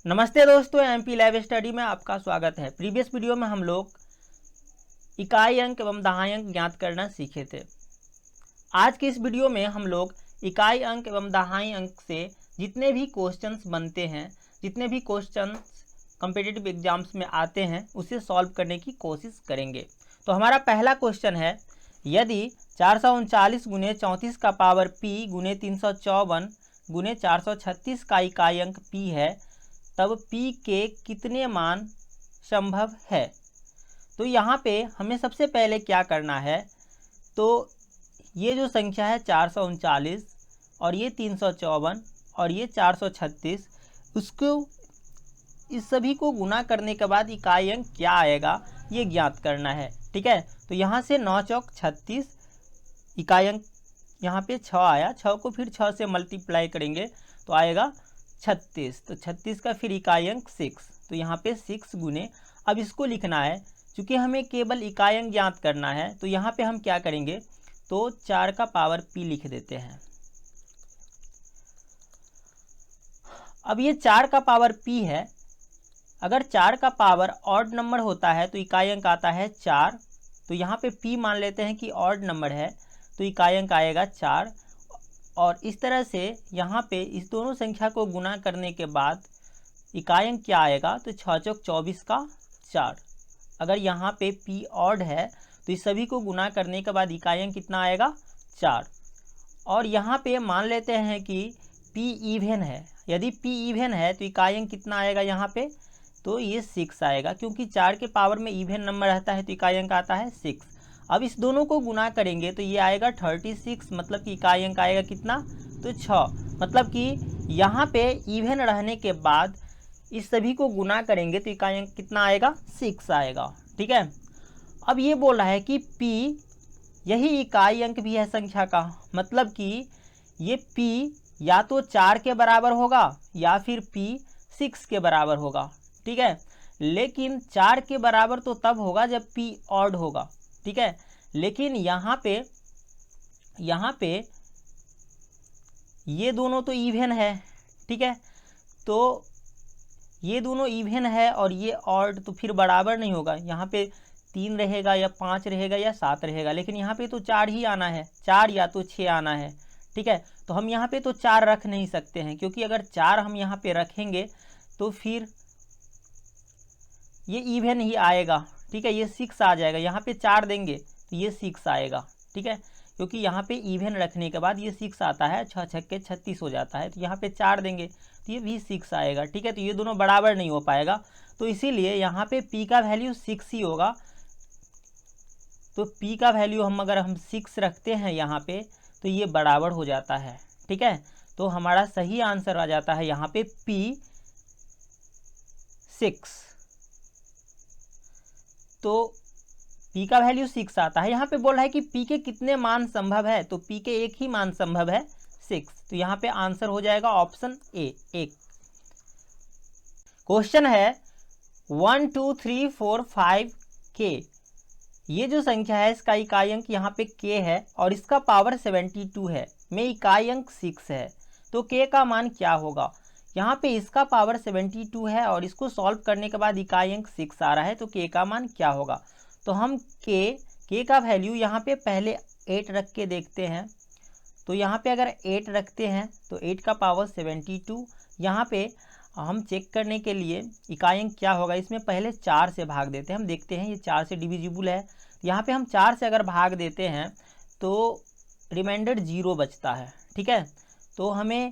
नमस्ते दोस्तों, MP live study में आपका स्वागत है। प्रीवियस वीडियो में हम लोग इकाई अंक एवं दहाई अंक ज्ञात करना सीखे थे। आज के इस वीडियो में हम लोग इकाई अंक एवं दहाई अंक से जितने भी क्वेश्चंस बनते हैं, जितने भी क्वेश्चंस कॉम्पिटिटिव एग्जाम्स में आते हैं, उसे सॉल्व करने की कोशिश करेंगे। तो हमारा पहला क्वेश्चन है, यदि 439 गुने 34 का पावर p गुने 354 गुने 436 का इकाई अंक p है, तब p के कितने मान संभव है। तो यहाँ पे हमें सबसे पहले क्या करना है, तो ये जो संख्या है 439 और ये 354 और ये 436, उसको इस सभी को गुना करने के बाद इकाई अंक क्या आएगा ये ज्ञात करना है। ठीक है, तो यहाँ से 9 चौक 36, इकाई अंक यहाँ पे 6 आया, 6 को फिर 6 से मल्टीप्लाई करेंगे तो आएगा 36। तो 36 का फिर इकाई अंक 6, तो यहाँ पे 6 गुने, अब इसको लिखना है, चूँकि हमें केवल इकाई अंक ज्ञात करना है तो यहाँ पे हम क्या करेंगे, तो 4 का पावर p लिख देते हैं। अब ये 4 का पावर p है, अगर 4 का पावर ऑड नंबर होता है तो इकाई अंक आता है 4, तो यहाँ पे p मान लेते हैं कि ऑड नंबर है तो इकाई अंक आएगा 4। और इस तरह से यहाँ पे इस दोनों संख्या को गुना करने के बाद इकाई अंक क्या आएगा, तो 6 चौक 24 का 4। अगर यहाँ पे p ऑड है तो इस सभी को गुना करने के बाद इकाई अंक कितना आएगा, 4। और यहाँ पे मान लेते हैं कि p इवन है, यदि p इवन है तो इकाई अंक कितना आएगा यहाँ पे, तो ये 6 आएगा, क्योंकि 4 के पावर में इवन नंबर रहता है तो इकाई अंक आता है 6। अब इस दोनों को गुना करेंगे तो ये आएगा 36, मतलब कि इकाई अंक आएगा कितना, तो 6। मतलब कि यहाँ पे इवन रहने के बाद इस सभी को गुना करेंगे तो इकाई अंक कितना आएगा, 6 आएगा। ठीक है, अब ये बोल रहा है कि p यही इकाई अंक भी है संख्या का, मतलब कि ये p या तो 4 के बराबर होगा या फिर p 6 के बराबर होगा। ठीक है, लेकिन 4 के बराबर तो तब होगा जब p ऑड होगा। ठीक है, लेकिन यहाँ पे ये दोनों तो इवन है। ठीक है, तो ये दोनों इवन है और ये ऑड, तो फिर बराबर नहीं होगा। यहाँ पे 3 रहेगा या 5 रहेगा या 7 रहेगा, लेकिन यहाँ पे तो 4 ही आना है, 4 या तो 6 आना है। ठीक है, तो हम यहाँ पे तो 4 रख नहीं सकते हैं, क्योंकि अगर 4 हम यहाँ पे रखेंगे तो फिर ये इवन ही आएगा। ठीक है, ये 6 आ जाएगा, यहाँ पे 4 देंगे तो ये 6 आएगा। ठीक है, क्योंकि यहाँ पे इवन रखने के बाद ये 6 आता है, 6 छक्के 36 हो जाता है, तो यहाँ पे 4 देंगे तो ये भी 6 आएगा। ठीक है, तो ये दोनों बराबर नहीं हो पाएगा, तो इसीलिए यहाँ पे p का वैल्यू 6 ही होगा। तो p का वैल्यू अगर हम 6 रखते हैं यहाँ पे तो ये बराबर हो जाता है। ठीक है, तो हमारा सही आंसर आ जाता है यहाँ पे p 6। तो p का वैल्यू 6 आता है। यहाँ पे बोल रहा है कि p के कितने मान संभव है, तो p के एक ही मान संभव है, 6। तो यहाँ पे आंसर हो जाएगा ऑप्शन ए, 1। क्वेश्चन है 1 2 3 4 5 k। ये जो संख्या है इसका इकाई अंक यहाँ पे k है और इसका पावर 72 है, में इकाई अंक 6 है, तो k का मान क्या होगा। यहाँ पे इसका पावर 72 है और इसको सॉल्व करने के बाद इकाई अंक 6 आ रहा है, तो k का मान क्या होगा। तो हम k का वैल्यू यहाँ पे पहले 8 रख के देखते हैं। तो यहाँ पे अगर 8 रखते हैं तो 8 का पावर 72, यहाँ पे हम चेक करने के लिए इकाई अंक क्या होगा, इसमें पहले 4 से भाग देते हैं। हम देखते हैं ये 4 से डिविजिबल है, यहाँ पे हम 4 से अगर भाग देते हैं तो रिमाइंडर 0 बचता है। ठीक है, तो हमें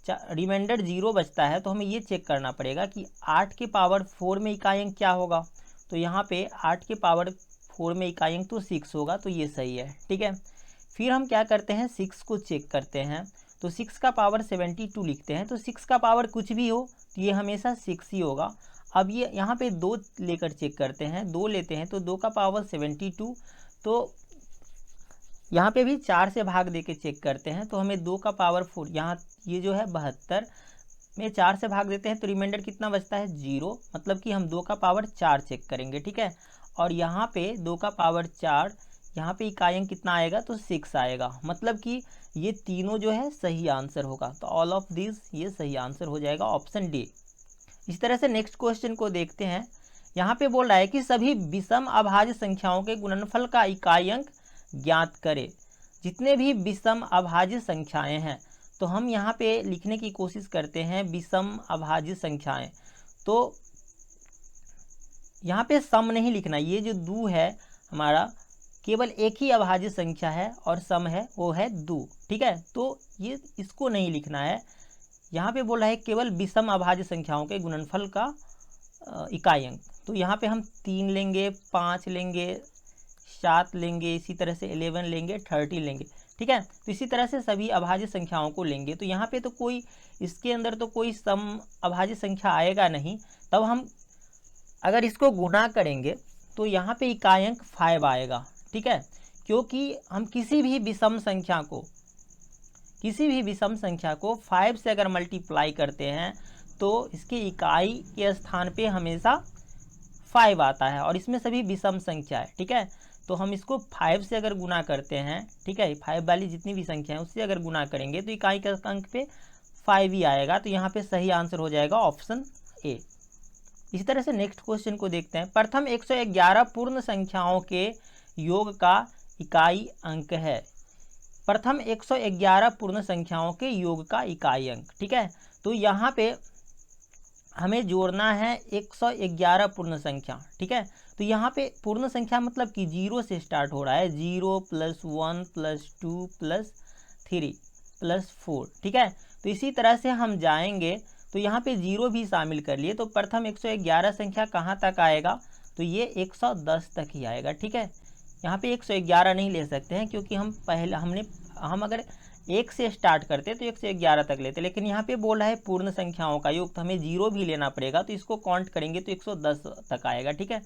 रिमाइंडर 0 बचता है, तो हमें ये चेक करना पड़ेगा कि 8 के पावर 4 में इकाई अंक क्या होगा। तो यहाँ पे 8 के पावर 4 में इकाई अंक तो 6 होगा, तो ये सही है। ठीक है, फिर हम क्या करते हैं, 6 को चेक करते हैं, तो 6 का पावर 72 लिखते हैं। तो 6 का पावर कुछ भी हो तो ये हमेशा 6 ही होगा। अब ये यहाँ पे 2 लेकर चेक करते हैं, 2 लेते हैं तो 2 का पावर 72, तो यहाँ पे भी 4 से भाग दे के चेक करते हैं, तो हमें 2 का पावर 4, यहाँ ये जो है 72 में 4 से भाग देते हैं तो रिमाइंडर कितना बचता है, 0, मतलब कि हम 2 का पावर 4 चेक करेंगे। ठीक है, और यहाँ पे 2 का पावर 4, यहाँ पे इकाई अंक कितना आएगा, तो 6 आएगा, मतलब कि ये तीनों जो है सही आंसर होगा। तो ऑल ऑफ दिस ये सही आंसर हो जाएगा, ऑप्शन डी। इस तरह से नेक्स्ट क्वेश्चन को देखते हैं। यहाँ पे बोल रहा है कि सभी विषम अभाज्य संख्याओं के गुणनफल का इकाई अंक ज्ञात करें। जितने भी विषम अभाज्य संख्याएं हैं तो हम यहाँ पे लिखने की कोशिश करते हैं विषम अभाज्य संख्याएं। तो यहाँ पे सम नहीं लिखना, ये जो दो है हमारा केवल एक ही अभाज्य संख्या है और सम है वो है 2, ठीक है। तो ये इसको नहीं लिखना है। यहाँ पे बोल रहा है केवल विषम अभाज्य संख्याओं के गुणनफल का इकाई अंक। तो यहाँ पे हम 3 लेंगे, 5 लेंगे, 7 लेंगे, इसी तरह से 11 लेंगे, 30 लेंगे, ठीक है। तो इसी तरह से सभी अभाज्य संख्याओं को लेंगे। तो यहाँ पे तो कोई इसके अंदर तो कोई सम अभाज्य संख्या आएगा नहीं। तब हम अगर इसको गुना करेंगे तो यहाँ पे इकाई अंक 5 आएगा, ठीक है। क्योंकि हम किसी भी विषम संख्या को 5 से अगर मल्टीप्लाई करते हैं तो इसके इकाई के स्थान पे हमेशा 5 आता है और इसमें सभी विषम संख्या है, ठीक है। तो हम इसको 5 से अगर गुना करते हैं, ठीक है, 5 वाली जितनी भी संख्या है उससे अगर गुना करेंगे तो इकाई के अंक पे 5 ही आएगा। तो यहाँ पे सही आंसर हो जाएगा ऑप्शन ए। इसी तरह से नेक्स्ट क्वेश्चन को देखते हैं। प्रथम 111 पूर्ण संख्याओं के योग का इकाई अंक है। प्रथम 111 पूर्ण संख्याओं के योग का इकाई अंक, ठीक है। तो यहाँ पे हमें जोड़ना है 111 पूर्ण संख्या, ठीक है। तो यहाँ पे पूर्ण संख्या मतलब कि 0 से स्टार्ट हो रहा है, 0 + 1 + 2 + 3 + 4, ठीक है। तो इसी तरह से हम जाएंगे तो यहाँ पे 0 भी शामिल कर लिए। तो प्रथम 111 संख्या कहाँ तक आएगा, तो ये 110 तक ही आएगा, ठीक है। यहाँ पे 111 नहीं ले सकते हैं क्योंकि हम अगर 1 से स्टार्ट करते तो 111 तक लेते, लेकिन यहाँ पे बोल रहा है पूर्ण संख्याओं का योग, तो हमें 0 भी लेना पड़ेगा। तो इसको काउंट करेंगे तो 110 तक आएगा, ठीक है।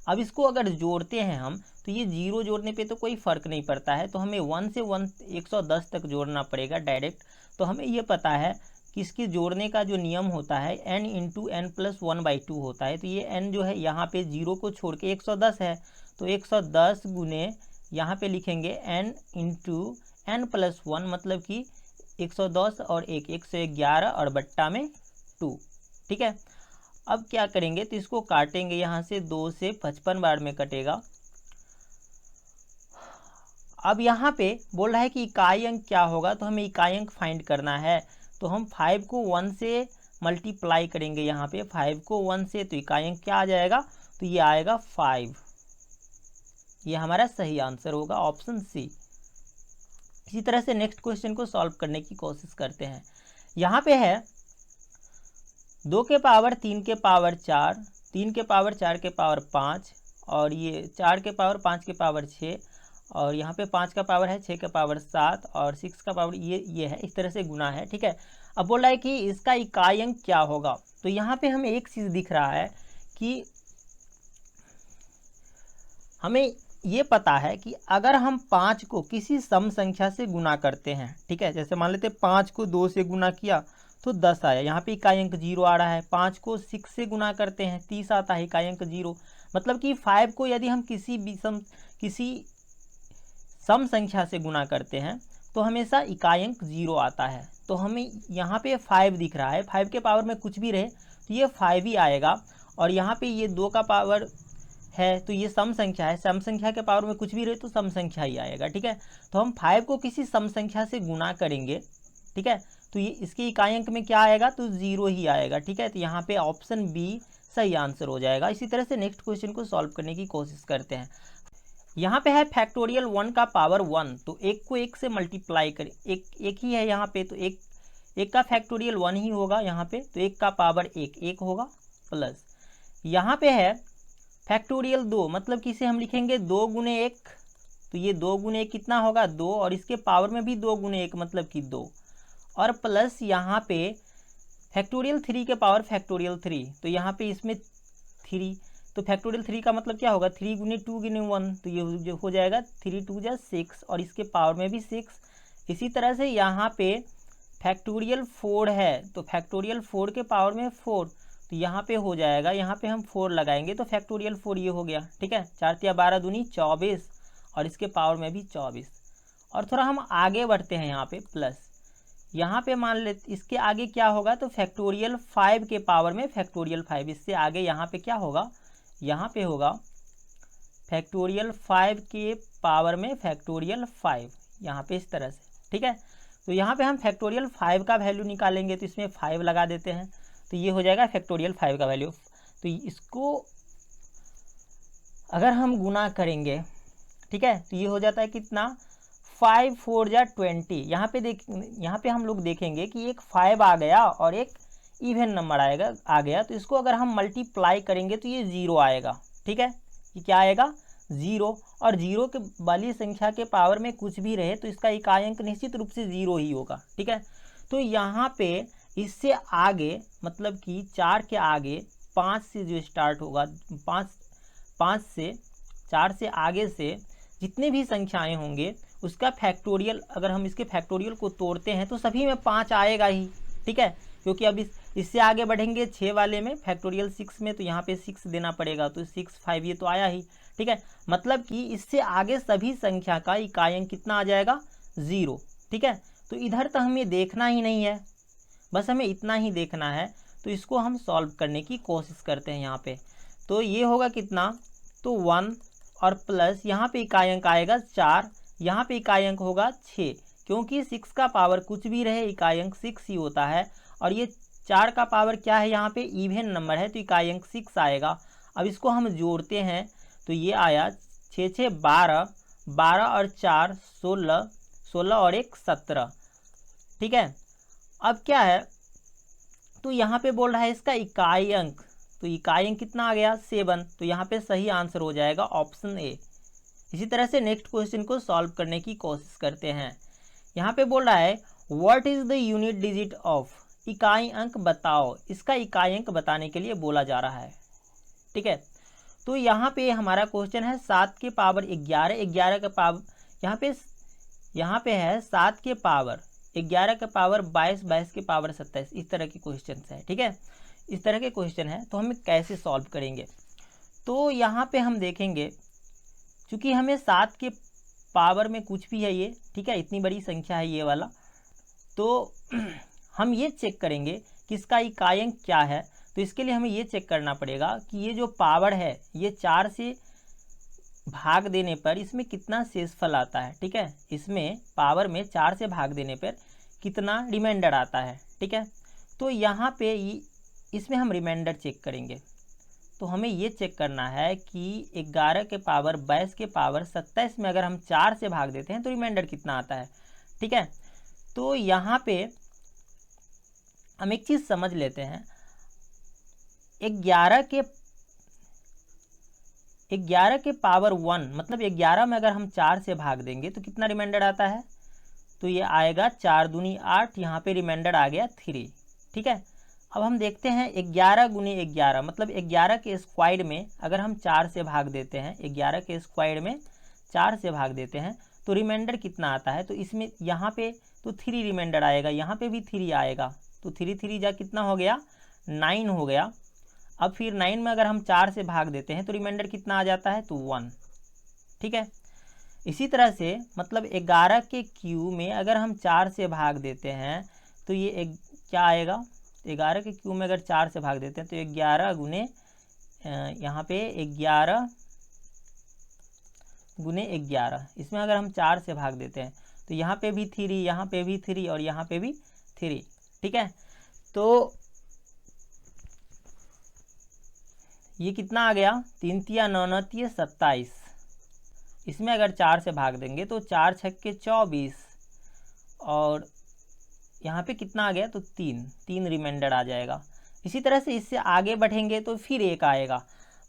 अब इसको अगर जोड़ते हैं हम तो ये 0 जोड़ने पे तो कोई फ़र्क नहीं पड़ता है, तो हमें 1 से 110 तक जोड़ना पड़ेगा डायरेक्ट। तो हमें ये पता है कि इसके जोड़ने का जो नियम होता है n × n + 1/2 होता है। तो ये n जो है यहाँ पे 0 को छोड़ के 110 है, तो 110 गुने यहाँ पे लिखेंगे n × n + 1, मतलब कि 110 और 111 और बट्टा में 2, ठीक है। अब क्या करेंगे तो इसको काटेंगे, यहाँ से 2 से 55 बार में कटेगा। अब यहाँ पे बोल रहा है कि इकाई अंक क्या होगा, तो हमें इकाई अंक फाइंड करना है। तो हम 5 को 1 से मल्टीप्लाई करेंगे, यहाँ पे 5 को 1 से, तो इकाई अंक क्या आ जाएगा, तो ये आएगा 5। ये हमारा सही आंसर होगा ऑप्शन सी। इसी तरह से नेक्स्ट क्वेश्चन को सॉल्व करने की कोशिश करते हैं। यहाँ पे है 2 के पावर 3 के पावर 4, 3 के पावर 4 के पावर 5, और ये 4 के पावर 5 के पावर 6, और यहाँ पे 5 का पावर है 6 का पावर 7, और 6 का पावर ये है। इस तरह से गुना है, ठीक है। अब बोल रहा है कि इसका इकाई अंक क्या होगा। तो यहाँ पे हमें एक चीज़ दिख रहा है कि हमें ये पता है कि अगर हम 5 को किसी सम संख्या से गुना करते हैं, ठीक है, जैसे मान लेते 5 को 2 से गुना किया तो 10 आया, यहाँ पे इकाई अंक 0 आ रहा है। 5 को 6 से गुना करते हैं 30 आता है, इकाई अंक 0। मतलब कि 5 को यदि हम किसी सम संख्या से गुना करते हैं तो हमेशा इकाई अंक 0 आता है। तो हमें यहाँ पे 5 दिख रहा है, 5 के पावर में कुछ भी रहे तो ये 5 ही आएगा। और यहाँ पे ये 2 का पावर है तो ये सम संख्या है, सम संख्या के पावर में कुछ भी रहे तो सम संख्या ही आएगा, ठीक है। तो हम 5 को किसी सम संख्या से गुना करेंगे, ठीक है, तो ये इसके इकाई अंक में क्या आएगा, तो 0 ही आएगा, ठीक है। तो यहाँ पे ऑप्शन बी सही आंसर हो जाएगा। इसी तरह से नेक्स्ट क्वेश्चन को सॉल्व करने की कोशिश करते हैं। यहाँ पे है फैक्टोरियल 1 का पावर 1, तो 1 को 1 से मल्टीप्लाई करें, एक ही है यहाँ पे, तो एक का फैक्टोरियल 1 ही होगा यहाँ पे, तो 1 का पावर 1 होगा, प्लस यहाँ पे है फैक्टोरियल 2, मतलब कि इसे हम लिखेंगे 2 गुने 1, तो ये 2 गुने 1 कितना होगा 2, और इसके पावर में भी 2 गुने 1 मतलब कि 2, और प्लस यहाँ पे फैक्टोरियल 3 के पावर फैक्टोरियल 3, तो यहाँ पे इसमें 3, तो फैक्टोरियल 3 का मतलब क्या होगा 3 गुने 2 गुने 1, तो ये जो हो जाएगा 3 2 जा 6, और इसके पावर में भी 6। इसी तरह से यहाँ पे फैक्टोरियल 4 है, तो फैक्टोरियल 4 के पावर में 4, तो यहाँ पे हो जाएगा, यहाँ पे हम 4 लगाएंगे तो फैक्टोरियल 4 ये हो गया, ठीक है। 4 × 12 दूनी 24, और इसके पावर में भी 24। और थोड़ा हम आगे बढ़ते हैं यहाँ पे, प्लस यहाँ पे मान ले इसके आगे क्या होगा, तो फैक्टोरियल 5 के पावर में फैक्टोरियल 5, इससे आगे यहाँ पे क्या होगा, यहाँ पे होगा फैक्टोरियल 5 के पावर में फैक्टोरियल 5, यहाँ पे इस तरह से, ठीक है। तो यहाँ पे हम फैक्टोरियल 5 का वैल्यू निकालेंगे, तो इसमें 5 लगा देते हैं, तो ये हो जाएगा फैक्टोरियल 5 का वैल्यू। तो इसको अगर हम गुना करेंगे, ठीक है, तो ये हो जाता है कितना, 5 4 जा 20। यहाँ पे हम लोग देखेंगे कि एक 5 आ गया और एक इवन नंबर आ गया, तो इसको अगर हम मल्टीप्लाई करेंगे तो ये 0 आएगा, ठीक है। ये क्या आएगा, 0, और 0 के वाली संख्या के पावर में कुछ भी रहे तो इसका इकाई अंक निश्चित रूप से 0 ही होगा, ठीक है। तो यहाँ पे इससे आगे मतलब कि 4 के आगे 5 से जो स्टार्ट होगा, 5 से 4 से आगे से जितने भी संख्याएं होंगे उसका फैक्टोरियल, अगर हम इसके फैक्टोरियल को तोड़ते हैं तो सभी में 5 आएगा ही, ठीक है। क्योंकि अब इससे आगे बढ़ेंगे 6 वाले में फैक्टोरियल 6 में, तो यहाँ पे 6 देना पड़ेगा, तो 6 5 ये तो आया ही, ठीक है। मतलब कि इससे आगे सभी संख्या का इकाई अंक कितना आ जाएगा, 0, ठीक है। तो इधर तो हमें देखना ही नहीं है, बस हमें इतना ही देखना है। तो इसको हम सॉल्व करने की कोशिश करते हैं यहाँ पे। तो ये होगा कितना, तो 1 और प्लस यहाँ पे इकाई अंक आएगा 4, यहाँ पे इकाई अंक होगा 6, क्योंकि 6 का पावर कुछ भी रहे इकाई अंक 6 ही होता है, और ये 4 का पावर क्या है, यहाँ पे इवन नंबर है तो इकाई अंक 6 आएगा। अब इसको हम जोड़ते हैं तो ये आया 6 6 12, 12 और 4 16, 16 और 1 17, ठीक है। अब क्या है, तो यहाँ पे बोल रहा है इसका इकाई अंक, तो इकाई अंक कितना आ गया, 7, तो यहाँ पे सही आंसर हो जाएगा ऑप्शन ए। इसी तरह से नेक्स्ट क्वेश्चन को सॉल्व करने की कोशिश करते हैं। यहाँ पे बोल रहा है what is the unit digit of, इकाई अंक बताओ, इसका इकाई अंक बताने के लिए बोला जा रहा है, ठीक है। तो यहाँ पे हमारा क्वेश्चन है 7 के पावर 11, 11 के पावर यहाँ पे है 7 के पावर 11 के पावर 22, 22 के पावर 27, इस तरह के क्वेश्चन है, ठीक है। इस तरह के क्वेश्चन है तो हम कैसे सॉल्व करेंगे, तो यहाँ पे हम देखेंगे क्योंकि हमें 7 के पावर में कुछ भी है ये, ठीक है, इतनी बड़ी संख्या है ये वाला, तो हम ये चेक करेंगे कि इसका इकाई अंक क्या है। तो इसके लिए हमें ये चेक करना पड़ेगा कि ये जो पावर है ये 4 से भाग देने पर इसमें कितना शेषफल आता है, ठीक है। इसमें पावर में 4 से भाग देने पर कितना रिमाइंडर आता है, ठीक है। तो यहाँ पे इसमें हम रिमाइंडर चेक करेंगे, तो हमें ये चेक करना है कि 11 के पावर 22 के पावर 27 में अगर हम 4 से भाग देते हैं तो रिमाइंडर कितना आता है, ठीक है। तो यहाँ पे हम एक चीज़ समझ लेते हैं, 11 के पावर 1 मतलब 11 में अगर हम 4 से भाग देंगे तो कितना रिमाइंडर आता है, तो ये आएगा 4 दूनी 8, यहाँ पे रिमाइंडर आ गया 3, ठीक है। अब हम देखते हैं 11 गुनी 11 मतलब 11 के स्क्वायर में अगर हम 4 से भाग देते हैं, 11 के स्क्वायर में 4 से भाग देते हैं तो रिमाइंडर कितना आता है, तो इसमें यहाँ पे तो 3 रिमाइंडर आएगा, यहाँ पे भी 3 आएगा, तो 3 3 जा कितना हो गया, 9 हो गया। अब फिर 9 में अगर हम 4 से भाग देते हैं तो रिमाइंडर कितना आ जाता है, तो 1, ठीक है। इसी तरह से मतलब 11 के क्यू में अगर हम 4 से भाग देते हैं तो ये क्या आएगा, 11 के क्यू में अगर 4 से भाग देते हैं तो 11 गुने यहाँ पे 11 गुने 11, इसमें अगर हम 4 से भाग देते हैं तो यहाँ पे भी 3, यहाँ पे भी 3 और यहाँ पे भी 3, ठीक है। तो ये कितना आ गया, 3 तिया 9 9 तिया 27, इसमें अगर 4 से भाग देंगे तो 4 छक्के 24 और यहाँ पे कितना आ गया, तो 3 रिमाइंडर आ जाएगा। इसी तरह से इससे आगे बढ़ेंगे तो फिर 1 आएगा,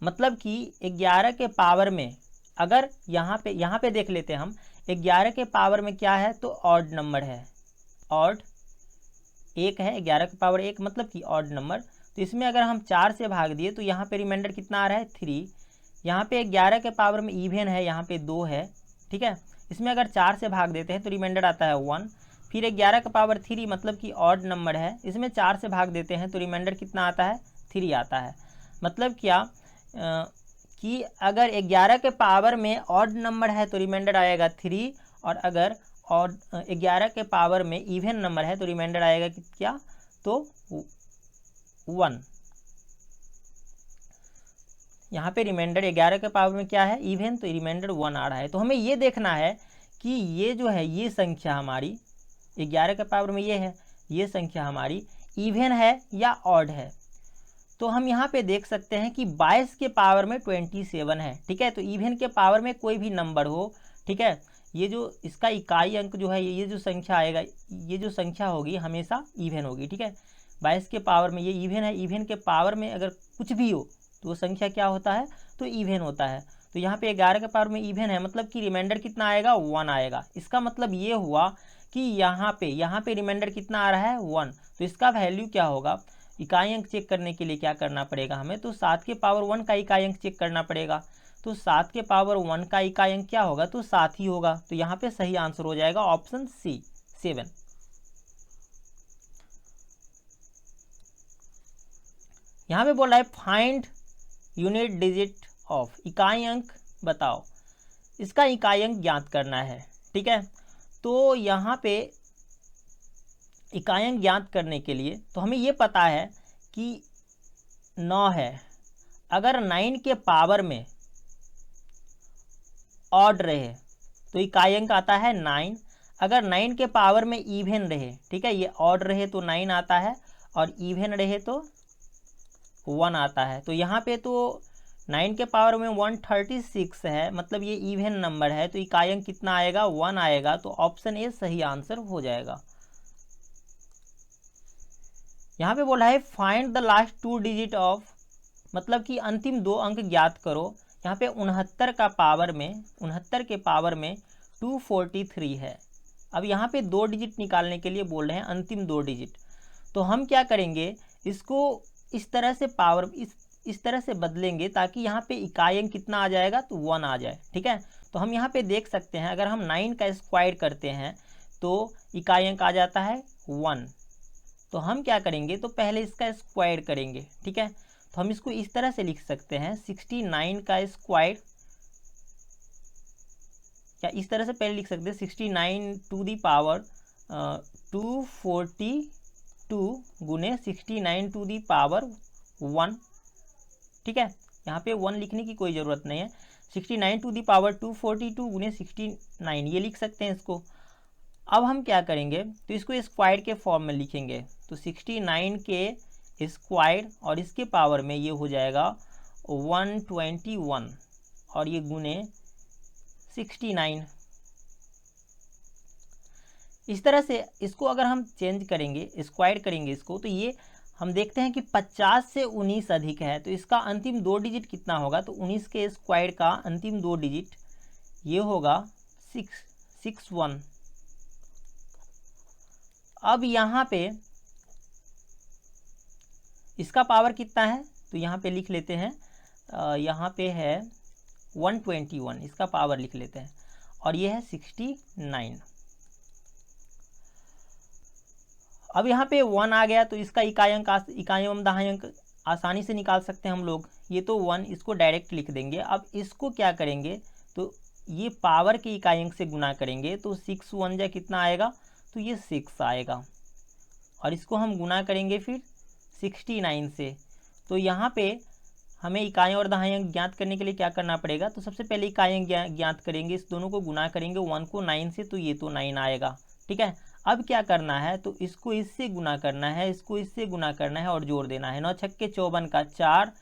मतलब कि 11 के पावर में अगर यहाँ पे देख लेते हैं हम, 11 के पावर में क्या है, तो ऑड नंबर है, ऑड 1 है, 11 के पावर 1 मतलब कि ऑड नंबर। तो इसमें अगर हम 4 से भाग दिए तो यहाँ पे रिमाइंडर कितना आ रहा है, 3। यहाँ पे 11 के पावर में इवन है, यहाँ पे 2 है, ठीक है। इसमें अगर 4 से भाग देते हैं तो रिमाइंडर आता है 1। फिर 11 का पावर 3 मतलब कि ऑड नंबर है, इसमें 4 से भाग देते हैं तो रिमाइंडर कितना आता है, 3 आता है। मतलब क्या कि अगर 11 के पावर में ऑड नंबर है तो रिमाइंडर आएगा 3, और अगर और 11 के पावर में इवन नंबर है तो रिमाइंडर आएगा कि क्या, तो 1। यहाँ पे रिमाइंडर 11 के पावर में क्या है, इवन, तो रिमाइंडर 1 आ रहा है। तो हमें ये देखना है कि ये जो है ये संख्या हमारी 11 के पावर में ये है, ये संख्या हमारी इवन है या ऑड है। तो हम यहाँ पे देख सकते हैं कि 22 के पावर में 27 है, ठीक है। तो इवन के पावर में कोई भी नंबर हो, ठीक है, ये जो इसका इकाई अंक जो है, ये जो संख्या आएगा, ये जो संख्या होगी हमेशा इवन होगी, ठीक है। 22 के पावर में ये इवन है, इवन के पावर में अगर कुछ भी हो तो वो संख्या क्या होता है, तो इवन होता है। तो यहाँ पे 11 के पावर में इवन है, मतलब कि रिमाइंडर कितना आएगा, 1 आएगा। इसका मतलब ये हुआ कि यहाँ पे रिमाइंडर कितना आ रहा है, 1। तो इसका वैल्यू क्या होगा, इकाई अंक चेक करने के लिए क्या करना पड़ेगा हमें, तो 7 के पावर 1 का इकाई अंक चेक करना पड़ेगा। तो 7 के पावर 1 का इकाई अंक क्या होगा, तो 7 ही होगा। तो यहाँ पे सही आंसर हो जाएगा ऑप्शन सी, 7। यहाँ पे बोल रहा है फाइंड यूनिट डिजिट ऑफ, इकाई अंक बताओ, इसका इकाई अंक ज्ञात करना है, ठीक है। तो यहाँ पे इकाई अंक ज्ञात करने के लिए तो हमें ये पता है कि 9 है, अगर 9 के पावर में ऑड रहे तो इकाई अंक आता है 9। अगर 9 के पावर में इवन रहे, ठीक है, ये ऑड रहे तो 9 आता है और इवन रहे तो 1 आता है। तो यहाँ पे तो 9 के पावर में 136 है, मतलब ये इवन नंबर है, तो इकाई अंक कितना आएगा, 1 आएगा। तो ऑप्शन ए सही आंसर हो जाएगा। यहाँ पे बोला है find the last 2 digit of, मतलब कि अंतिम 2 अंक ज्ञात करो। यहाँ पे 69 के पावर में 243 है। अब यहाँ पे 2 डिजिट निकालने के लिए बोल रहे हैं, अंतिम 2 डिजिट। तो हम क्या करेंगे, इसको इस तरह से पावर इस तरह से बदलेंगे ताकि यहाँ पे इकाई अंक कितना आ जाएगा, तो 1 आ जाए, ठीक है। तो हम यहाँ पे देख सकते हैं, अगर हम 9 का स्क्वायर करते हैं तो इकाई अंक आ जाता है 1। तो हम क्या करेंगे, तो पहले इसका स्क्वायर करेंगे, ठीक है। तो हम इसको इस तरह से लिख सकते हैं, 69 का स्क्वायर, या इस तरह से पहले लिख सकते हैं 69 टू दी पावर 242 गुने 69 टू दी पावर 1, ठीक है। यहाँ पे 1 लिखने की कोई ज़रूरत नहीं है, 69 टू दी पावर 242 गुने 69 ये लिख सकते हैं इसको। अब हम क्या करेंगे, तो इसको स्क्वायर के फॉर्म में लिखेंगे। तो 69 के स्क्वायर और इसके पावर में ये हो जाएगा 121 और ये गुने 69। इस तरह से इसको अगर हम चेंज करेंगे, स्क्वायर करेंगे इसको, तो ये हम देखते हैं कि 50 से 19 अधिक है। तो इसका अंतिम 2 डिजिट कितना होगा, तो 19 के स्क्वायर का अंतिम 2 डिजिट ये होगा 661। अब यहाँ पे इसका पावर कितना है, तो यहाँ पे लिख लेते हैं, यहाँ पे है 121, इसका पावर लिख लेते हैं, और ये है 69। अब यहाँ पे 1 आ गया, तो इसका इकाई एवं दहाई अंक आसानी से निकाल सकते हैं हम लोग। ये तो 1, इसको डायरेक्ट लिख देंगे। अब इसको क्या करेंगे, तो ये पावर के इकाई अंक से गुना करेंगे, तो 6 1 जा कितना आएगा, तो ये 6 आएगा, और इसको हम गुना करेंगे फिर 69 से। तो यहाँ पे हमें इकाई और दहाई अंक ज्ञात करने के लिए क्या करना पड़ेगा, तो सबसे पहले इकाई अंक ज्ञात करेंगे, इस दोनों को गुना करेंगे 1 को 9 से, तो ये तो 9 आएगा, ठीक है। अब क्या करना है, तो इसको इससे गुना करना है, इसको इससे गुना करना है और जोड़ देना है। 9 छक्के 54 का 4,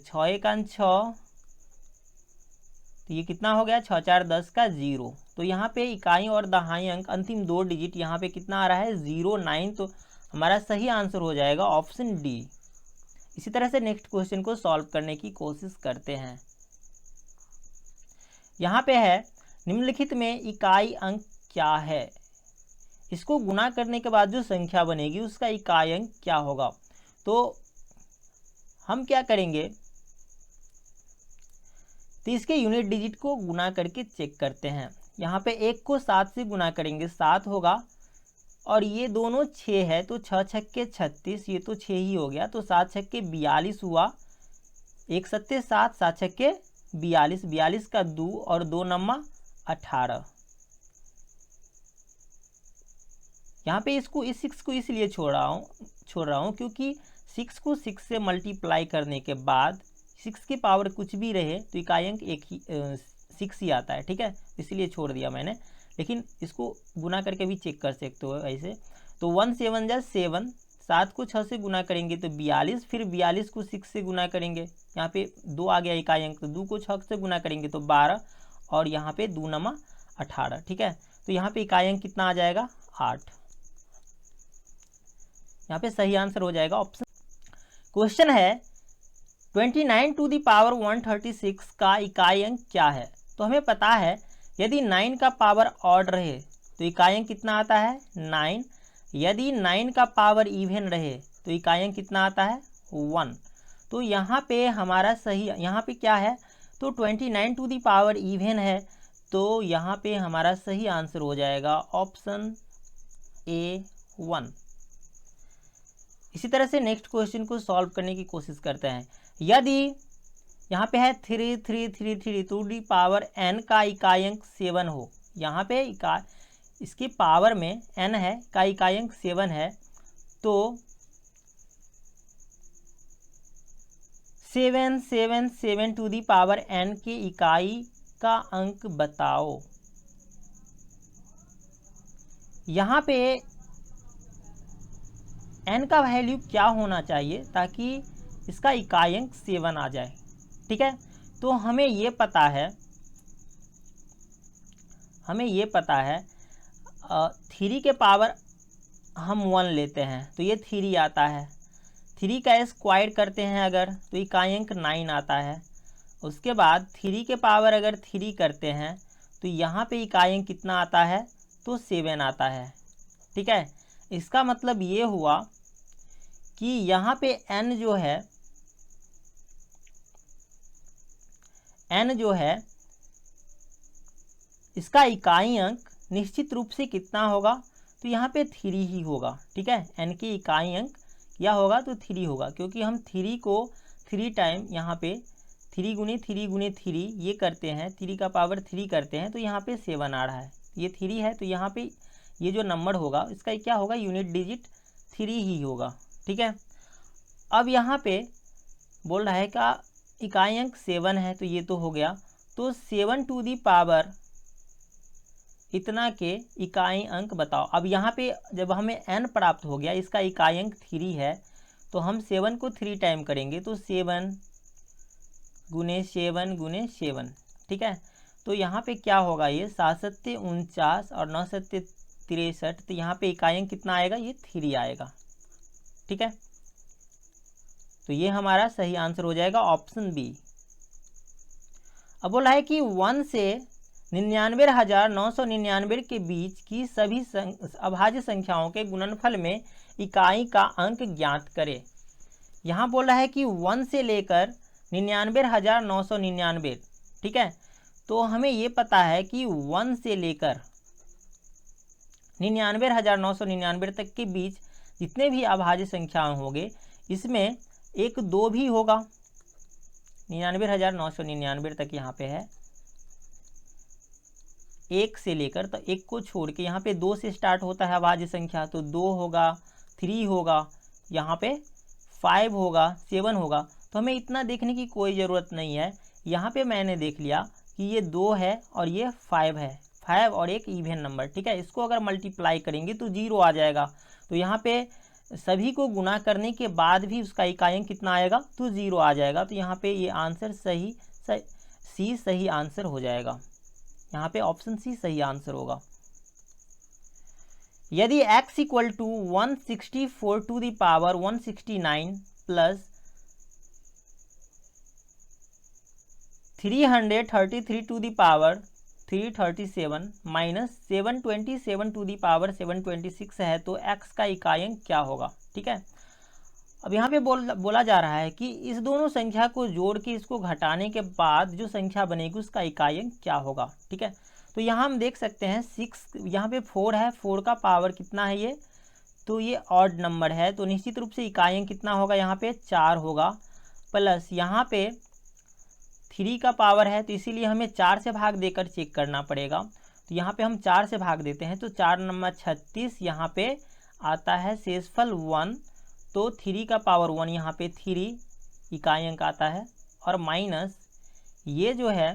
6 1 6, तो ये कितना हो गया, 6 4 10 का 0। तो यहाँ पे इकाई और दहाई अंक अंतिम 2 डिजिट यहाँ पे कितना आ रहा है, 09। तो हमारा सही आंसर हो जाएगा ऑप्शन डी। इसी तरह से नेक्स्ट क्वेश्चन को सॉल्व करने की कोशिश करते हैं। यहाँ पे है, निम्नलिखित में इकाई अंक क्या है, इसको गुना करने के बाद जो संख्या बनेगी उसका इकाई अंक क्या होगा। तो हम क्या करेंगे, तो इसके यूनिट डिजिट को गुना करके चेक करते हैं। यहाँ पे 1 को 7 से गुना करेंगे, 7 होगा, और ये दोनों 6 है, तो 6 छक्के 36, ये तो 6 ही हो गया, तो 7 छक्के 42 हुआ, 1 7 7, 7 छक्के 42, 42 का 2 और 2 9 18, यहाँ पे इसको इस 6 को इसलिए छोड़ रहा हूँ क्योंकि 6 को 6 से मल्टीप्लाई करने के बाद 6 की पावर कुछ भी रहे तो इकाई अंक एक ही 6 ही आता है, ठीक है, इसलिए छोड़ दिया मैंने। लेकिन इसको गुना करके भी चेक कर सकते हो ऐसे। तो 1 7 जा 7, 7 को 6 से गुना करेंगे तो 42, फिर 42 को 6 से गुना करेंगे, यहाँ पे 2 आ गया इकाई अंक, तो 2 को 6 से गुना करेंगे तो 12, और यहाँ पे 2 नमा 18, ठीक है। तो यहाँ पे इकाई अंक कितना आ जाएगा 8, यहाँ पे सही आंसर हो जाएगा ऑप्शन। क्वेश्चन है 29 टू द पावर 136 का इकाई अंक क्या है। तो हमें पता है यदि 9 का पावर ऑड रहे तो इकाई अंक कितना आता है 9, यदि 9 का पावर इवन रहे तो इकाई अंक कितना आता है 1। तो यहाँ पे हमारा सही, यहाँ पे क्या है, तो 29 टू द पावर इवन है, तो यहाँ पे हमारा सही आंसर हो जाएगा ऑप्शन ए 1। इसी तरह से नेक्स्ट क्वेश्चन को सॉल्व करने की कोशिश करते हैं। यदि यहाँ पे है 3333 टू दी पावर n का इकाई अंक 7 हो, यहाँ पे इसके पावर में n है का इकाई अंक 7 है, तो 777 टू दी पावर n के इकाई का अंक बताओ। यहाँ पे n का वैल्यू क्या होना चाहिए ताकि इसका इकाई अंक 7 आ जाए, ठीक है। तो हमें ये पता है 3 के पावर हम 1 लेते हैं तो ये 3 आता है, 3 का स्क्वायर करते हैं अगर तो इकाई अंक 9 आता है। उसके बाद 3 के पावर अगर 3 करते हैं तो यहाँ पे इकाई अंक कितना आता है, तो 7 आता है, ठीक है। इसका मतलब ये हुआ कि यहाँ पे n जो है इसका इकाई अंक निश्चित रूप से कितना होगा, तो यहाँ पे 3 ही होगा, ठीक है। n के इकाई अंक क्या होगा, तो 3 होगा, क्योंकि हम 3 को 3 टाइम यहाँ पे 3 गुने 3 ये करते हैं, 3 का पावर 3 करते हैं, तो यहाँ पे 7 आ रहा है, ये 3 है, तो यहाँ पे ये जो नंबर होगा इसका क्या होगा, यूनिट डिजिट 3 ही होगा, ठीक है। अब यहाँ पे बोल रहा है का इकाई अंक 7 है, तो ये तो हो गया, तो 7 टू दी पावर इतना के इकाई अंक बताओ। अब यहाँ पे जब हमें n प्राप्त हो गया, इसका इकाई अंक 3 है, तो हम 7 को 3 टाइम करेंगे तो 7 गुने 7, ठीक है। तो यहाँ पे क्या होगा, ये 7 7 49 और 9 7 63, तो यहाँ पे इकाई अंक कितना आएगा, ये 3 आएगा, ठीक है। तो ये हमारा सही आंसर हो जाएगा ऑप्शन बी। अब बोला है कि 1 से 99,999 के बीच की सभी अभाज्य संख्याओं के गुणनफल में इकाई का अंक ज्ञात करें। यहाँ बोला है कि 1 से लेकर 99,999, ठीक है। तो हमें ये पता है कि 1 से लेकर 99,999 तक के बीच जितने भी अभाज्य संख्याएं होंगे, इसमें एक 2 भी होगा, 99,999 तक यहाँ पे है, 1 से लेकर, तो 1 को छोड़ के यहाँ पे 2 से स्टार्ट होता है अभाज्य संख्या, तो 2 होगा, 3 होगा, यहाँ पे 5 होगा, 7 होगा। तो हमें इतना देखने की कोई ज़रूरत नहीं है, यहाँ पे मैंने देख लिया कि ये 2 है और ये 5 है, 5 और एक इवन नंबर, ठीक है। इसको अगर मल्टीप्लाई करेंगे तो 0 आ जाएगा, तो यहाँ पे सभी को गुना करने के बाद भी उसका इकाई अंक कितना आएगा, तो 0 आ जाएगा। तो यहाँ पे ये आंसर सी सही आंसर हो जाएगा, यहाँ पे ऑप्शन सी सही आंसर होगा। यदि x equal to 164 to the power 169 plus 333 to the power 337 minus 727 to the power 726 है, तो x का इकाई अंक क्या होगा, ठीक है। अब यहाँ पे बोला जा रहा है कि इस दोनों संख्या को जोड़ के इसको घटाने के बाद जो संख्या बनेगी उसका इकाई अंक क्या होगा, ठीक है। तो यहाँ हम देख सकते हैं 6, यहाँ पे 4 है, 4 का पावर कितना है ये, तो ये ऑड नंबर है, तो निश्चित रूप से इकाई अंक कितना होगा, यहाँ पे 4 होगा, प्लस यहाँ पे 3 का पावर है, तो इसीलिए हमें 4 से भाग देकर चेक करना पड़ेगा, तो यहाँ पे हम 4 से भाग देते हैं, तो 4 नंबर 36, यहाँ पे आता है शेषफल 1, तो 3 का पावर 1 यहाँ पे 3 इकाई अंक आता है, और माइनस ये जो है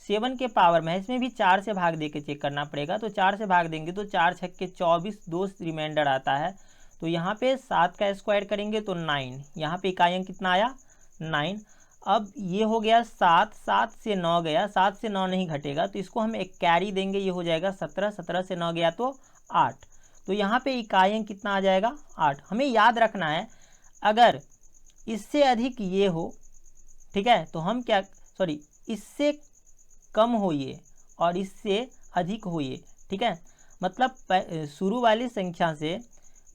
7 के पावर में है, इसमें भी 4 से भाग दे के चेक करना पड़ेगा। तो 4 से भाग देंगे तो 4 छक्के 24, 2 रिमाइंडर आता है। तो यहाँ पे 7 का स्क्वायर करेंगे तो 9, यहाँ पे इकाई अंक कितना आया 9। अब ये हो गया 7, 7 से 9 गया, 7 से 9 नहीं घटेगा, तो इसको हम एक कैरी देंगे, ये हो जाएगा 17, 17 से 9 गया तो 8। तो यहाँ पे इकाई अंक कितना आ जाएगा 8। हमें याद रखना है अगर इससे अधिक ये हो, ठीक है, तो हम क्या, सॉरी, इससे कम हो ये और इससे अधिक हो ये, ठीक है, मतलब शुरू वाली संख्या से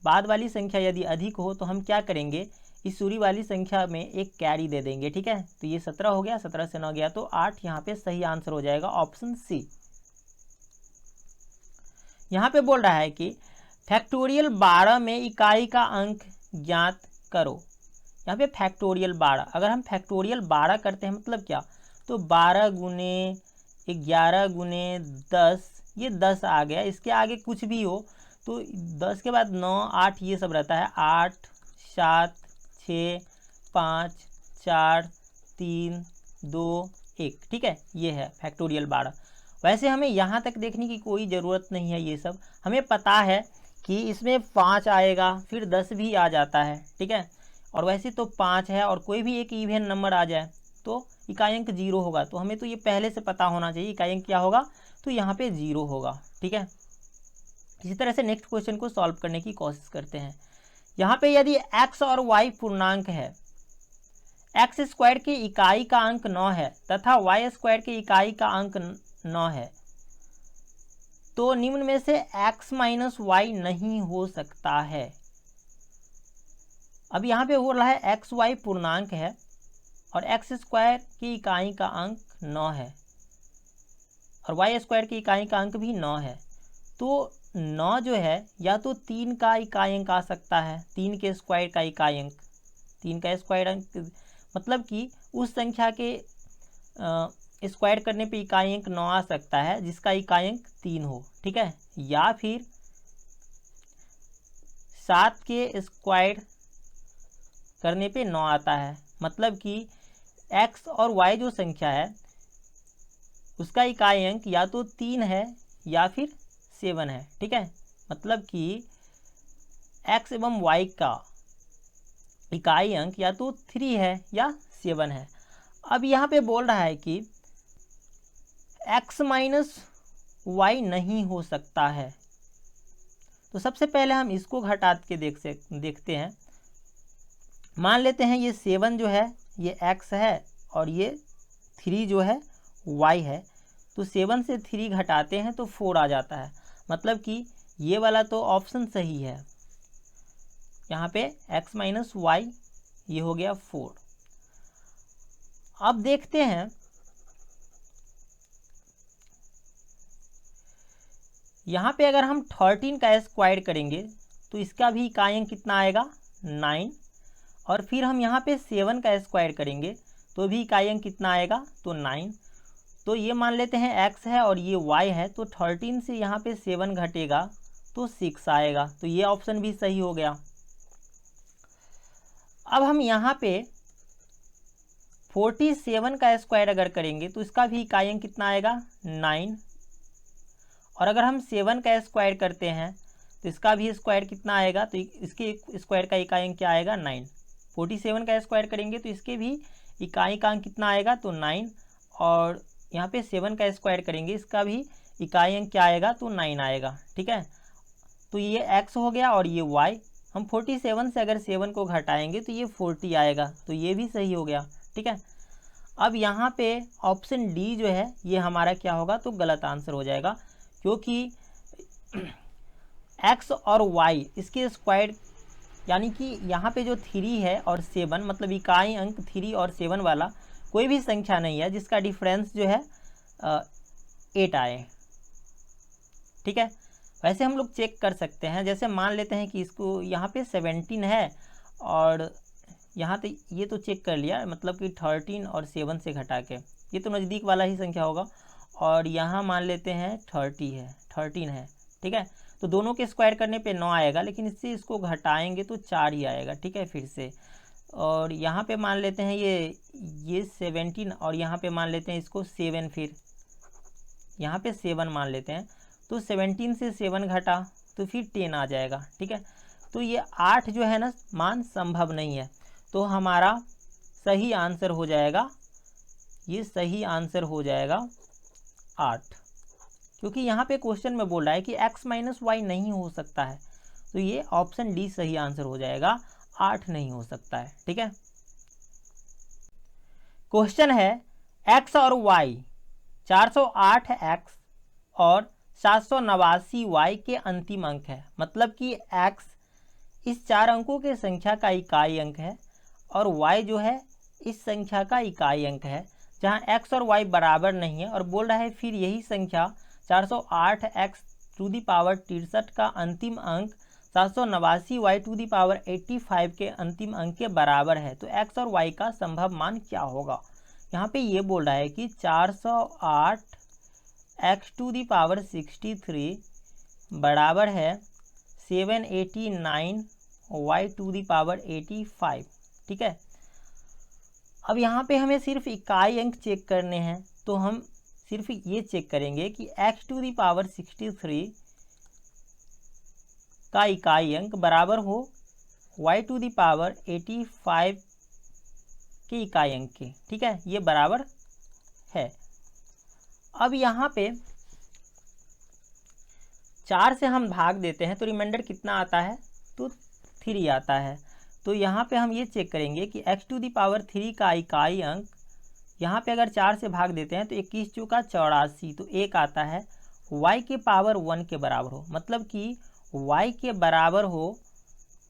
बाद वाली संख्या यदि अधिक हो तो हम क्या करेंगे, इस शुरू वाली संख्या में एक कैरी दे देंगे, ठीक है। तो ये 17 हो गया, 17 से 9 गया तो 8, यहाँ पे सही आंसर हो जाएगा ऑप्शन सी। यहाँ पे बोल रहा है कि फैक्टोरियल 12 में इकाई का अंक ज्ञात करो। यहाँ पे फैक्टोरियल 12, अगर हम फैक्टोरियल 12 करते हैं मतलब क्या, तो 12 गुने 11 गुने 10, ये 10 आ गया, इसके आगे कुछ भी हो तो 10 के बाद 9, 8 ये सब रहता है, 8, 7, 6, 5, 4, 3, 2, 1, ठीक है, ये है फैक्टोरियल 12। वैसे हमें यहाँ तक देखने की कोई ज़रूरत नहीं है, ये सब हमें पता है कि इसमें 5 आएगा, फिर 10 भी आ जाता है, ठीक है, और वैसे तो 5 है और कोई भी एक इवन नंबर आ जाए तो इकाई अंक 0 होगा, तो हमें तो ये पहले से पता होना चाहिए इकाई अंक क्या होगा, तो यहाँ पे 0 होगा, ठीक है। इसी तरह से नेक्स्ट क्वेश्चन को सॉल्व करने की कोशिश करते हैं। यहाँ पे यदि x और y पूर्णांक है, एक्स स्क्वायर की इकाई का अंक 9 है तथा वाई स्क्वायर की इकाई का अंक 9 है, तो निम्न में से x माइनस वाई नहीं हो सकता है। अब यहाँ पे हो रहा है एक्स वाई पूर्णांक है और एक्स स्क्वायर की इकाई का अंक 9 है और वाई स्क्वायर की इकाई का अंक भी 9 है, तो 9 जो है या तो 3 का इकाई अंक आ सकता है, 3 के स्क्वायर का इकाई अंक, 3 का स्क्वायर अंक मतलब कि उस संख्या के स्क्वायर करने पे इकाई अंक 9 आ सकता है जिसका इकाई अंक 3 हो, ठीक है, या फिर 7 के स्क्वायर करने पे 9 आता है, मतलब कि x और y जो संख्या है उसका इकाई अंक या तो 3 है या फिर 7 है, ठीक है, मतलब कि x एवं y का इकाई अंक या तो 3 है या 7 है। अब यहाँ पे बोल रहा है कि x माइनस वाई नहीं हो सकता है, तो सबसे पहले हम इसको घटा के देखते हैं। मान लेते हैं ये 7 जो है ये x है और ये 3 जो है y है, तो 7 से 3 घटाते हैं तो 4 आ जाता है, मतलब कि ये वाला तो ऑप्शन सही है। यहाँ पे x माइनस वाई ये हो गया 4। अब देखते हैं यहाँ पे अगर हम 13 का स्क्वायर करेंगे तो इसका भी इकाई अंक कितना आएगा 9, और फिर हम यहाँ पे 7 का स्क्वायर करेंगे तो भी इकाई अंक कितना आएगा तो 9। तो ये मान लेते हैं x है और ये y है, तो 13 से यहाँ पे 7 घटेगा तो 6 आएगा, तो ये ऑप्शन भी सही हो गया। अब हम यहाँ पे 47 का स्क्वायर अगर करेंगे तो इसका भी इकाई अंक कितना आएगा 9, और अगर हम 7 का स्क्वायर करते हैं तो इसका भी स्क्वायर कितना आएगा, तो इसके स्क्वायर का इकाई अंक क्या आएगा 9। 47 का स्क्वायर करेंगे तो इसके भी इकाई का अंक कितना आएगा तो 9, और यहाँ पे 7 का स्क्वायर करेंगे इसका भी इकाई अंक क्या आएगा तो 9 आएगा, ठीक है। तो ये x हो गया और ये y, हम 47 से अगर 7 को घटाएंगे तो ये 40 आएगा, तो ये भी सही हो गया, ठीक है। अब यहाँ पे ऑप्शन डी जो है ये हमारा क्या होगा तो गलत आंसर हो जाएगा, क्योंकि x और y इसके स्क्वायर यानी कि यहाँ पे जो 3 है और 7 मतलब इकाई अंक 3 और 7 वाला कोई भी संख्या नहीं है जिसका डिफरेंस जो है 8 आए, ठीक है। वैसे हम लोग चेक कर सकते हैं, जैसे मान लेते हैं कि इसको यहाँ पे 17 है और यहाँ पे ये तो चेक कर लिया, मतलब कि 13 और 7 से घटा के ये तो नज़दीक वाला ही संख्या होगा, और यहाँ मान लेते हैं 13 है, ठीक है। तो दोनों के स्क्वायर करने पे 9 आएगा, लेकिन इससे इसको घटाएंगे तो 4 ही आएगा, ठीक है। फिर से और यहाँ पे मान लेते हैं ये 17 और यहाँ पे मान लेते हैं इसको 7, फिर यहाँ पे 7 मान लेते हैं। तो 17 से 7 घटा तो फिर 10 आ जाएगा, ठीक है। तो ये 8 जो है ना मान संभव नहीं है, तो हमारा सही आंसर हो जाएगा, ये सही आंसर हो जाएगा 8, क्योंकि यहाँ पे क्वेश्चन में बोल रहा है कि x माइनस वाई नहीं हो सकता है, तो ये ऑप्शन डी सही आंसर हो जाएगा, 8 नहीं हो सकता है, ठीक है। क्वेश्चन है x और y 408x और 789y के अंतिम अंक है। मतलब कि x इस 4 अंकों के संख्या का इकाई अंक है और y जो है इस संख्या का इकाई अंक है, जहां x और y बराबर नहीं है। और बोल रहा है फिर यही संख्या 408x टू दी पावर 63 का अंतिम अंक 789y टू दी पावर 85 के अंतिम अंक के बराबर है, तो x और y का संभव मान क्या होगा। यहाँ पे ये बोल रहा है कि 408x टू दी पावर 63 बराबर है 789y टू दी पावर 85, ठीक है। अब यहाँ पे हमें सिर्फ इकाई अंक चेक करने हैं, तो हम सिर्फ ये चेक करेंगे कि x टू दी पावर 63 का इकाई अंक बराबर हो y टू दी पावर 85 के इकाई अंक के, ठीक है, ये बराबर है। अब यहाँ पे 4 से हम भाग देते हैं तो रिमाइंडर कितना आता है, तो 3 आता है। तो यहाँ पे हम ये चेक करेंगे कि x टू दी पावर 3 का इकाई अंक, यहाँ पे अगर 4 से भाग देते हैं तो 21 चौका 84, तो 1 आता है। y के पावर 1 के बराबर हो, मतलब कि y के बराबर हो,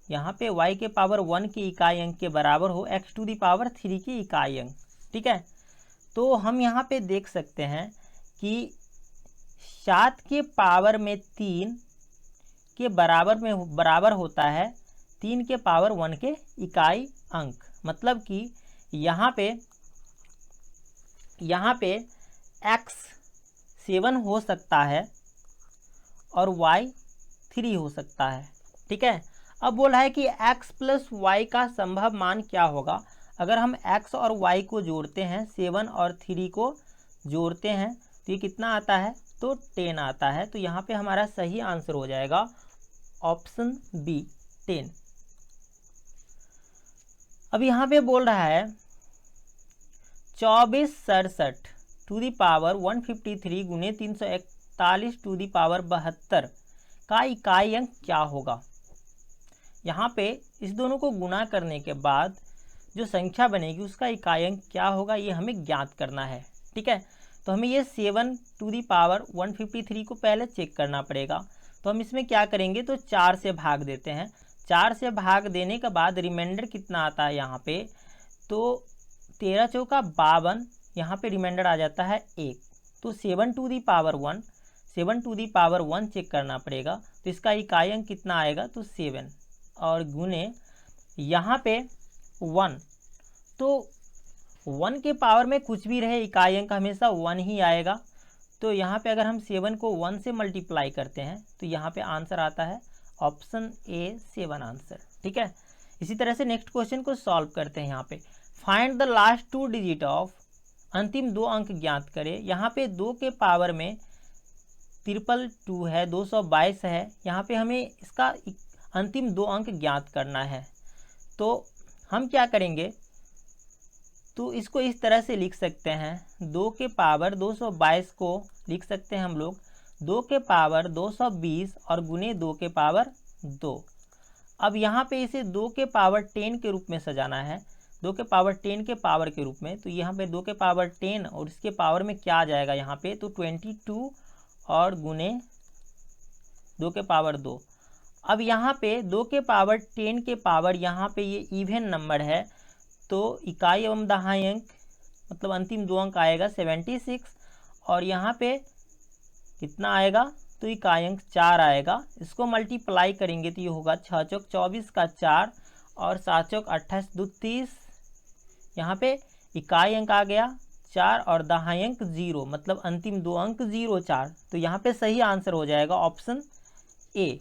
यहाँ पे y के पावर 1 के इकाई अंक के बराबर हो x टू दी पावर 3 के इकाई अंक, ठीक है। तो हम यहाँ पे देख सकते हैं कि 7 के पावर में 3 के बराबर होता है 3 के पावर 1 के इकाई अंक। मतलब कि यहाँ पे x 7 हो सकता है और y 3 हो सकता है, ठीक है। अब बोला है कि x प्लस वाई का संभव मान क्या होगा। अगर हम x और y को जोड़ते हैं, 7 और 3 को जोड़ते हैं, तो ये कितना आता है, तो 10 आता है। तो यहाँ पे हमारा सही आंसर हो जाएगा ऑप्शन बी 10। अब यहाँ पे बोल रहा है 2467 टू दी पावर 153 गुने 341 टू दी पावर 72 का इकाई अंक क्या होगा। यहाँ पे इस दोनों को गुना करने के बाद जो संख्या बनेगी उसका इकाई अंक क्या होगा, ये हमें ज्ञात करना है, ठीक है। तो हमें ये 7 टू दी पावर 153 को पहले चेक करना पड़ेगा। तो हम इसमें क्या करेंगे, तो 4 से भाग देते हैं। 4 से भाग देने के बाद रिमाइंडर कितना आता है यहाँ पे, तो 13 चौका 52, यहाँ पे रिमाइंडर आ जाता है 1। तो 7 टू दी पावर 1 चेक करना पड़ेगा। तो इसका इकाई अंक कितना आएगा, तो 7 और गुने यहाँ पे 1, तो 1 के पावर में कुछ भी रहे इकाई अंक हमेशा 1 ही आएगा। तो यहाँ पे अगर हम 7 को 1 से मल्टीप्लाई करते हैं तो यहाँ पे आंसर आता है ऑप्शन ए 7 आंसर, ठीक है। इसी तरह से नेक्स्ट क्वेश्चन को सॉल्व करते हैं। यहाँ पे find the last 2 digit of, अंतिम 2 अंक ज्ञात करें। यहाँ पे 2 के पावर में 222 है, 222 है। यहाँ पे हमें इसका अंतिम 2 अंक ज्ञात करना है। तो हम क्या करेंगे, तो इसको इस तरह से लिख सकते हैं, 2 के पावर 222 को लिख सकते हैं हम लोग 2 के पावर 220 और गुने 2 के पावर 2। अब यहाँ पे इसे 2 के पावर 10 के रूप में सजाना है, 2 के पावर 10 के पावर के रूप में। तो यहाँ पे 2 के पावर 10 और इसके पावर में क्या आ जाएगा यहाँ पे, तो 22 और गुने 2 के पावर 2। अब यहाँ पे 2 के पावर 10 के पावर, यहाँ पे ये इवन नंबर है, तो इकाई एवं दहाई अंक मतलब अंतिम 2 अंक आएगा 76 और यहाँ पे कितना आएगा, तो इकाई अंक 4 आएगा। इसको मल्टीप्लाई करेंगे तो ये होगा 6 चौक 24 का 4 और 7 चौक 28 2 30, यहाँ पे इकाई अंक आ गया 4 और दहाई अंक 0, मतलब अंतिम 2 अंक 0 4। तो यहाँ पे सही आंसर हो जाएगा ऑप्शन ए।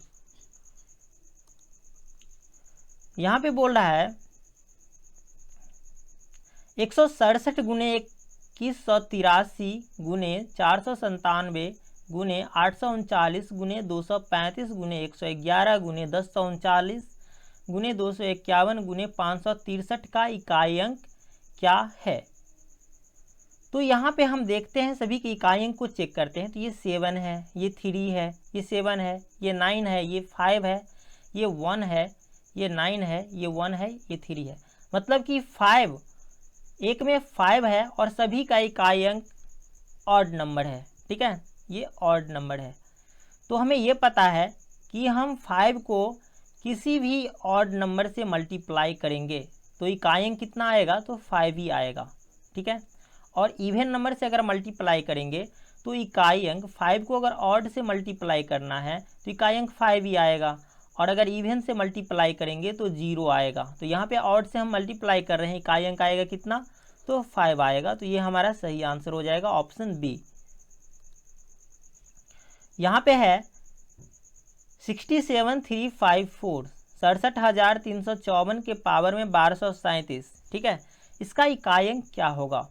यहाँ पे बोल रहा है 167 गुने 2183 गुने 497 गुने 839 गुने 235 गुने 111 गुने 1039 गुने 251 गुने 563 का इकाई अंक क्या है। तो यहाँ पे हम देखते हैं सभी के इकाई अंक को चेक करते हैं। तो ये 7 है, ये 3 है, ये 7 है, ये 9 है, ये 5 है, ये 1 है, ये 9 है, ये 1 है, ये 3 है। मतलब कि 5 एक में 5 है और सभी का इकाई अंक ऑड नंबर है। ठीक है, ये ऑड नंबर है। तो हमें ये पता है कि हम 5 को किसी भी ऑड नंबर से मल्टीप्लाई करेंगे तो इकाई अंक कितना आएगा, तो 5 ही आएगा। ठीक है, और इवन नंबर से अगर मल्टीप्लाई करेंगे तो इकाई अंक 5 को अगर ऑड से मल्टीप्लाई करना है तो इकाई अंक 5 ही आएगा, और अगर इवन से मल्टीप्लाई करेंगे तो 0 आएगा। तो यहाँ पे ऑड से हम मल्टीप्लाई कर रहे हैं, इकाई अंक आएगा कितना, तो 5 आएगा। तो ये हमारा सही आंसर हो जाएगा ऑप्शन बी। यहाँ पे है 67354, 67,354 के पावर में 1237। ठीक है, इसका इकाई अंक क्या होगा।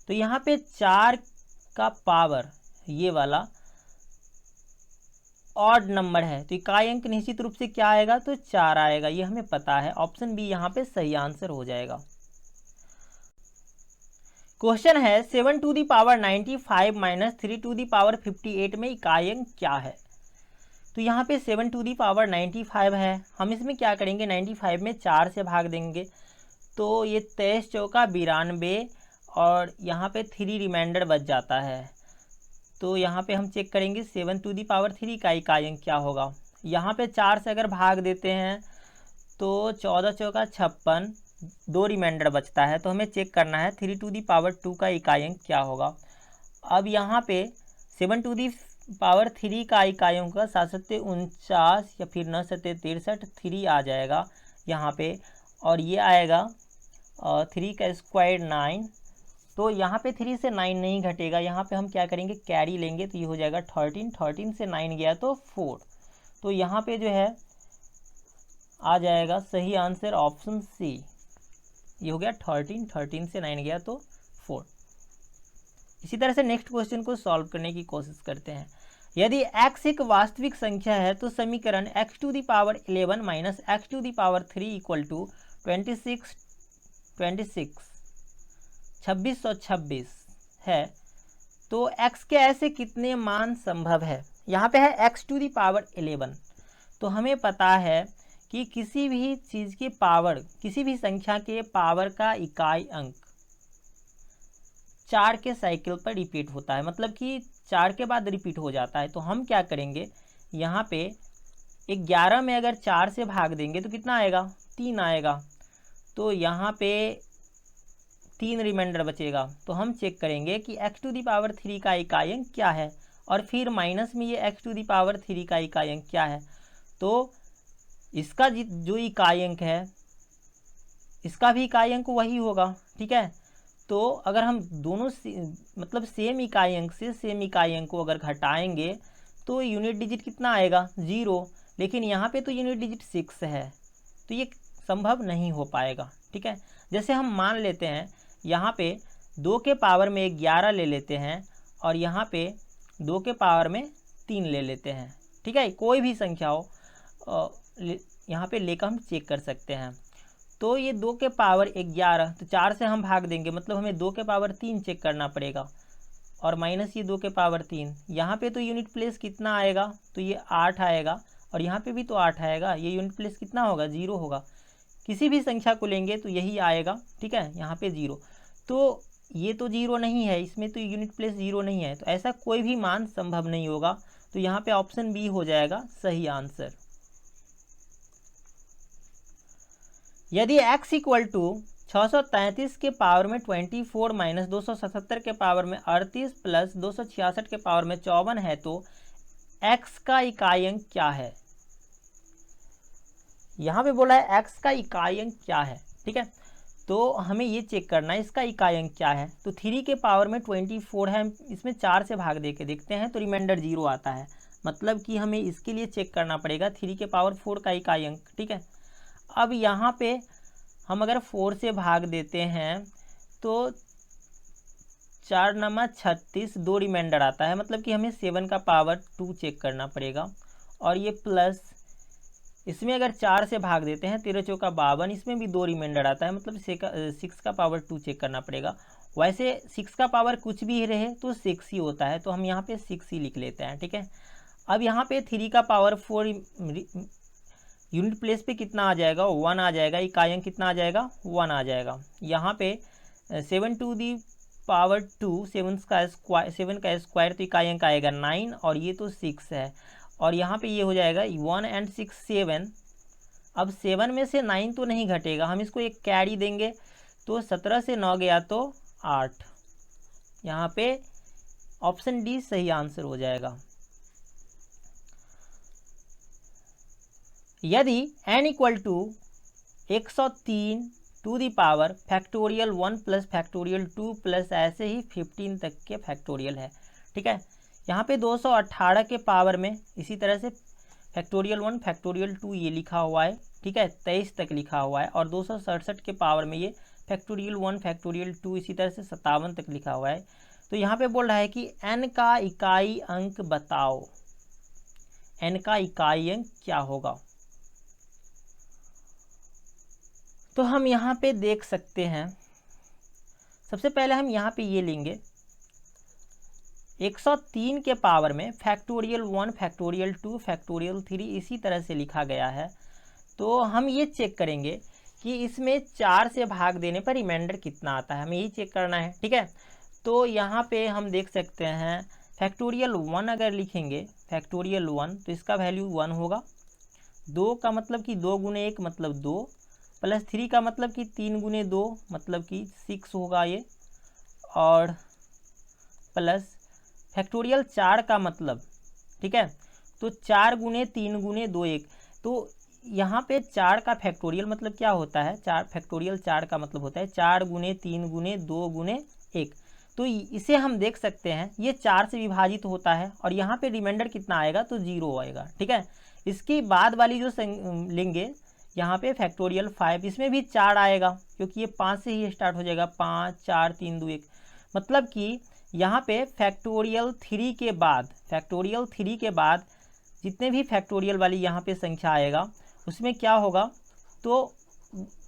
तो यहाँ पे 4 का पावर ये वाला ऑड नंबर है, तो इकाई अंक निश्चित रूप से क्या आएगा, तो 4 आएगा। ये हमें पता है, ऑप्शन बी यहाँ पे सही आंसर हो जाएगा। क्वेश्चन है 7 to the power 95 minus 3 to the power 58 में इकाई अंक क्या है। तो यहाँ पे 7 टू दी पावर 95 है, हम इसमें क्या करेंगे, 95 में 4 से भाग देंगे तो ये 23 चौका 92 और यहाँ पे 3 रिमाइंडर बच जाता है। तो यहाँ पे हम चेक करेंगे 7 टू दी पावर 3 का इकाई अंक क्या होगा। यहाँ पे 4 से अगर भाग देते हैं तो 14 चौका 56, 2 रिमाइंडर बचता है। तो हमें चेक करना है 3 टू दी पावर 2 का इकाई अंक क्या होगा। अब यहाँ पे 7 टू दी पावर 3 का इकाई अंक का 7 सत्ते 49 या फिर 9 सत्ते 63, 3 आ जाएगा यहाँ पे, और ये आएगा 3 का स्क्वायर 9। तो यहाँ पे 3 से 9 नहीं घटेगा, यहाँ पे हम क्या करेंगे, कैरी लेंगे तो ये हो जाएगा 13, 13 से 9 गया तो 4। तो यहाँ पे जो है आ जाएगा सही आंसर ऑप्शन सी। ये हो गया 13, 13 से 9 गया तो 4। इसी तरह से नेक्स्ट क्वेश्चन को सॉल्व करने की कोशिश करते हैं। यदि x एक वास्तविक संख्या है तो समीकरण x to the power 11 minus x to the power 3 equal to 2626 है। तो x के ऐसे कितने मान संभव है। यहाँ पे है x टू दी पावर 11। तो हमें पता है कि किसी भी चीज़ के पावर, किसी भी संख्या के पावर का इकाई अंक 4 के साइकिल पर रिपीट होता है, मतलब कि 4 के बाद रिपीट हो जाता है। तो हम क्या करेंगे, यहाँ पे 11 में अगर 4 से भाग देंगे तो कितना आएगा, 3 आएगा। तो यहाँ पे 3 रिमाइंडर बचेगा। तो हम चेक करेंगे कि x टू दी पावर 3 का इकाई अंक क्या है, और फिर माइनस में ये x टू दी पावर 3 का इकाई अंक क्या है। तो इसका जो इकाई अंक है इसका भी इकाई अंक वही होगा। ठीक है, तो अगर हम दोनों मतलब सेम इकाई अंक से सेम इकाई अंक को अगर घटाएंगे तो यूनिट डिजिट कितना आएगा, 0। लेकिन यहाँ पे तो यूनिट डिजिट 6 है, तो ये संभव नहीं हो पाएगा। ठीक है, जैसे हम मान लेते हैं यहाँ पे 2 के पावर में 11 ले लेते हैं और यहाँ पे 2 के पावर में 3 ले लेते हैं। ठीक है, कोई भी संख्या हो यहाँ पे लेकर हम चेक कर सकते हैं। तो ये 2 के पावर 11, तो 4 से हम भाग देंगे, मतलब हमें 2 के पावर 3 चेक करना पड़ेगा, और माइनस ये 2 के पावर 3। यहाँ पे तो यूनिट प्लेस कितना आएगा, तो ये 8 आएगा, और यहाँ पे भी तो 8 आएगा। ये यूनिट प्लेस कितना होगा, 0 होगा। किसी भी संख्या को लेंगे तो यही आएगा। ठीक है, यहाँ पे 0, तो ये तो 0 नहीं है, इसमें तो यूनिट प्लेस 0 नहीं है। तो ऐसा कोई भी मान संभव नहीं होगा। तो यहाँ पे ऑप्शन बी हो जाएगा सही आंसर। यदि x इक्वल टू 633 के पावर में 24 माइनस 277 के पावर में 38 प्लस 266 के पावर में 54 है तो x का इकाई अंक क्या है। यहाँ पे बोला है x का इकाई अंक क्या है। ठीक है, तो हमें ये चेक करना है इसका इकाई अंक क्या है। तो 3 के पावर में 24 है, इसमें 4 से भाग दे के देखते हैं तो रिमाइंडर 0 आता है। मतलब कि हमें इसके लिए चेक करना पड़ेगा 3 के पावर 4 का इकाई अंक। ठीक है, अब यहाँ पे हम अगर 4 से भाग देते हैं तो 4 नमा 36, 2 रिमाइंडर आता है। मतलब कि हमें 7 का पावर 2 चेक करना पड़ेगा। और ये प्लस इसमें अगर 4 से भाग देते हैं 13 चौका 52, इसमें भी 2 रिमाइंडर आता है। मतलब 6 का पावर 2 चेक करना पड़ेगा। वैसे 6 का पावर कुछ भी रहे तो 6 ही होता है, तो हम यहाँ पे 6 ही लिख लेते हैं। ठीक है, अब यहाँ पे 3 का पावर 4 यूनिट प्लेस पे कितना आ जाएगा, 1 आ जाएगा। इकाई अंक कितना आ जाएगा, 1 आ जाएगा। यहाँ पे 7 टू दी पावर 2, 7 का स्क्वायर, तो इकाई अंक आएगा 9, और ये तो 6 है। और यहाँ पे ये हो जाएगा 1 and 6 7। अब 7 में से 9 तो नहीं घटेगा, हम इसको एक कैरी देंगे, तो 17 से 9 गया तो 8। यहाँ पे ऑप्शन डी सही आंसर हो जाएगा। यदि n equal to 103 to the power factorial 1 plus factorial 2 plus ऐसे ही 15 तक के फैक्टोरियल है। ठीक है, यहाँ पे 218 के पावर में इसी तरह से फैक्टोरियल 1 फैक्टोरियल 2 ये लिखा हुआ है। ठीक है, 23 तक लिखा हुआ है। और 267 के पावर में ये फैक्टोरियल 1 फैक्टोरियल 2 इसी तरह से 57 तक लिखा हुआ है। तो यहाँ पे बोल रहा है कि n का इकाई अंक बताओ, n का इकाई अंक क्या होगा। तो हम यहाँ पे देख सकते हैं, सबसे पहले हम यहाँ पे ये लेंगे 103 के पावर में फैक्टोरियल 1 फैक्टोरियल 2 फैक्टोरियल 3 इसी तरह से लिखा गया है। तो हम ये चेक करेंगे कि इसमें 4 से भाग देने पर रिमाइंडर कितना आता है, हमें यही चेक करना है। ठीक है, तो यहाँ पे हम देख सकते हैं फैक्टोरियल 1 अगर लिखेंगे फैक्टोरियल 1 तो इसका वैल्यू 1 होगा। 2 का मतलब कि 2 गुने 1 मतलब 2, प्लस 3 का मतलब कि 3 गुने 2 मतलब कि 6 होगा ये। और प्लस फैक्टोरियल 4 का मतलब, ठीक है, तो 4 गुने 3 गुने 2 1। तो यहाँ पे 4 का फैक्टोरियल मतलब क्या होता है, 4 फैक्टोरियल 4 का मतलब होता है 4 गुने 3 गुने 2 गुने 1। तो इसे हम देख सकते हैं ये 4 से विभाजित होता है, और यहाँ पे रिमाइंडर कितना आएगा तो 0 आएगा। ठीक है, इसकी बाद वाली जो लेंगे यहाँ पे फैक्टोरियल 5, इसमें भी 4 आएगा क्योंकि ये 5 से ही स्टार्ट हो जाएगा, 5 4 3 2 1। मतलब कि यहाँ पे फैक्टोरियल 3 के बाद जितने भी फैक्टोरियल वाली यहाँ पे संख्या आएगा उसमें क्या होगा, तो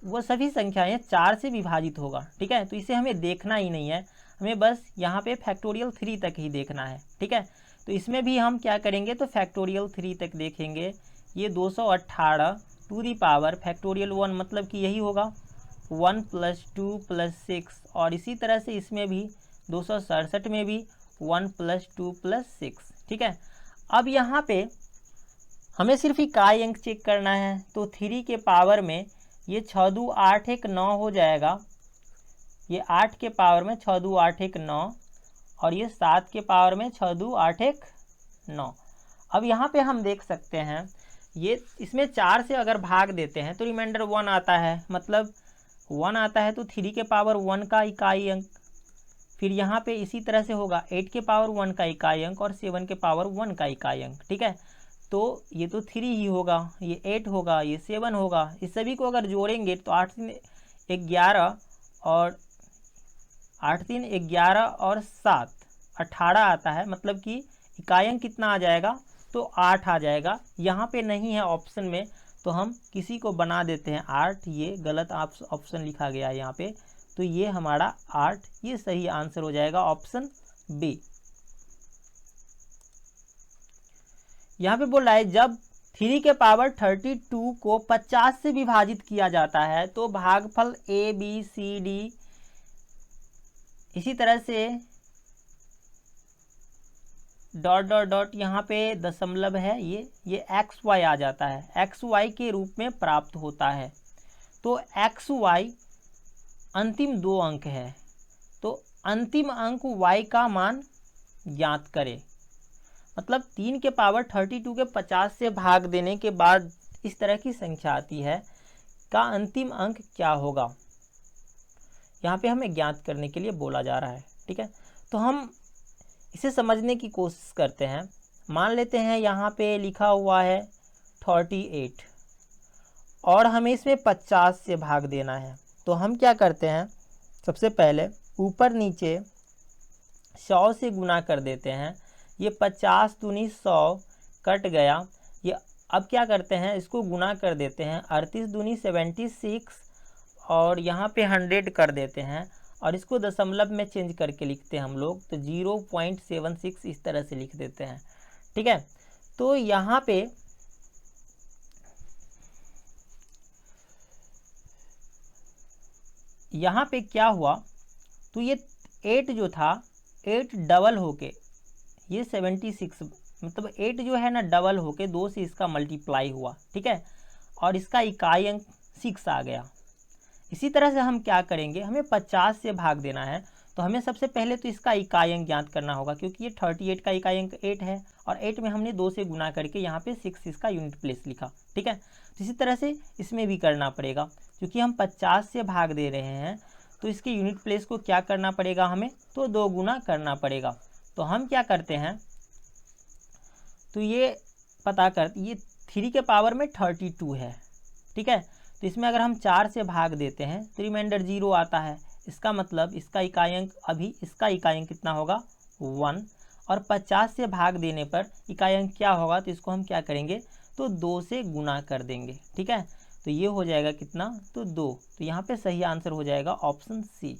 वो सभी संख्याएं 4 से विभाजित होगा। ठीक है, तो इसे हमें देखना ही नहीं है, हमें बस यहाँ पे फैक्टोरियल 3 तक ही देखना है। ठीक है, तो इसमें भी हम क्या करेंगे तो फैक्टोरियल 3 तक देखेंगे। ये 218 टू दी पावर फैक्टोरियल 1 मतलब कि यही होगा 1 प्लस 2 प्लस 6, और इसी तरह से इसमें भी 267 में भी 1 प्लस 2 प्लस 6। ठीक है, अब यहाँ पे हमें सिर्फ इकाई अंक चेक करना है। तो 3 के पावर में ये 6 2 8 1 9 हो जाएगा, ये 8 के पावर में 6 2 8 1 9, और ये 7 के पावर में 6 2 8 1 9। अब यहाँ पे हम देख सकते हैं ये इसमें 4 से अगर भाग देते हैं तो रिमाइंडर 1 आता है, मतलब 1 आता है। तो 3 के पावर 1 का इकाई अंक, फिर यहाँ पे इसी तरह से होगा 8 के पावर 1 का इकाई अंक और 7 के पावर 1 का इकाई अंक। ठीक है, तो ये तो 3 ही होगा, ये 8 होगा, ये 7 होगा। इस सभी को अगर जोड़ेंगे तो 8 3 11 और 8 3 11 और 7 18 आता है। मतलब कि इकाई अंक कितना आ जाएगा तो 8 आ जाएगा। यहाँ पे नहीं है ऑप्शन में, तो हम किसी को बना देते हैं 8, ये गलत ऑप्शन लिखा गया है यहाँ पे, तो ये हमारा 8 ये सही आंसर हो जाएगा, ऑप्शन बी। यहाँ पे बोल रहा है जब 3 के पावर 32 को 50 से विभाजित किया जाता है तो भागफल ए बी सी डी, इसी तरह से डॉट डॉट डॉट यहाँ पे दशमलव है, ये एक्स वाई आ जाता है, एक्स वाई के रूप में प्राप्त होता है। तो एक्स वाई अंतिम 2 अंक है, तो अंतिम अंक y का मान ज्ञात करें। मतलब 3 के पावर 32 के 50 से भाग देने के बाद इस तरह की संख्या आती है, का अंतिम अंक क्या होगा। यहाँ पे हमें ज्ञात करने के लिए बोला जा रहा है। ठीक है, तो हम इसे समझने की कोशिश करते हैं। मान लेते हैं यहाँ पे लिखा हुआ है 38 और हमें इसमें 50 से भाग देना है। तो हम क्या करते हैं, सबसे पहले ऊपर नीचे 100 से गुना कर देते हैं। ये 50 दूनी 100 कट गया। ये अब क्या करते हैं, इसको गुना कर देते हैं। 38 दूनी 76 और यहाँ पे 100 कर देते हैं और इसको दशमलव में चेंज करके लिखते हैं हम लोग, तो 0.76 इस तरह से लिख देते हैं। ठीक है, तो यहाँ पे क्या हुआ, तो ये 8 जो था 8 डबल होके ये 76, मतलब 8 जो है ना डबल होके 2 से इसका मल्टीप्लाई हुआ। ठीक है, और इसका इकाई अंक 6 आ गया। इसी तरह से हम क्या करेंगे, हमें 50 से भाग देना है। तो हमें सबसे पहले तो इसका इकाई अंक ज्ञात करना होगा, क्योंकि ये 38 का इकाई अंक 8 है और 8 में हमने 2 से गुना करके यहाँ पे 6 इसका यूनिट प्लेस लिखा। ठीक है, तो इसी तरह से इसमें भी करना पड़ेगा। क्योंकि हम 50 से भाग दे रहे हैं तो इसके यूनिट प्लेस को क्या करना पड़ेगा हमें, तो 2 गुना करना पड़ेगा। तो हम क्या करते हैं, तो ये पता कर, ये 3 के पावर में 32 है। ठीक है, तो इसमें अगर हम 4 से भाग देते हैं तो रिमाइंडर 0 आता है। इसका मतलब इसका इकाई अंक, अभी इसका इकाई अंक कितना होगा 1, और 50 से भाग देने पर इकाई अंक क्या होगा, तो इसको हम क्या करेंगे, तो 2 से गुना कर देंगे। ठीक है, तो ये हो जाएगा कितना, तो 2। तो यहाँ पे सही आंसर हो जाएगा ऑप्शन सी।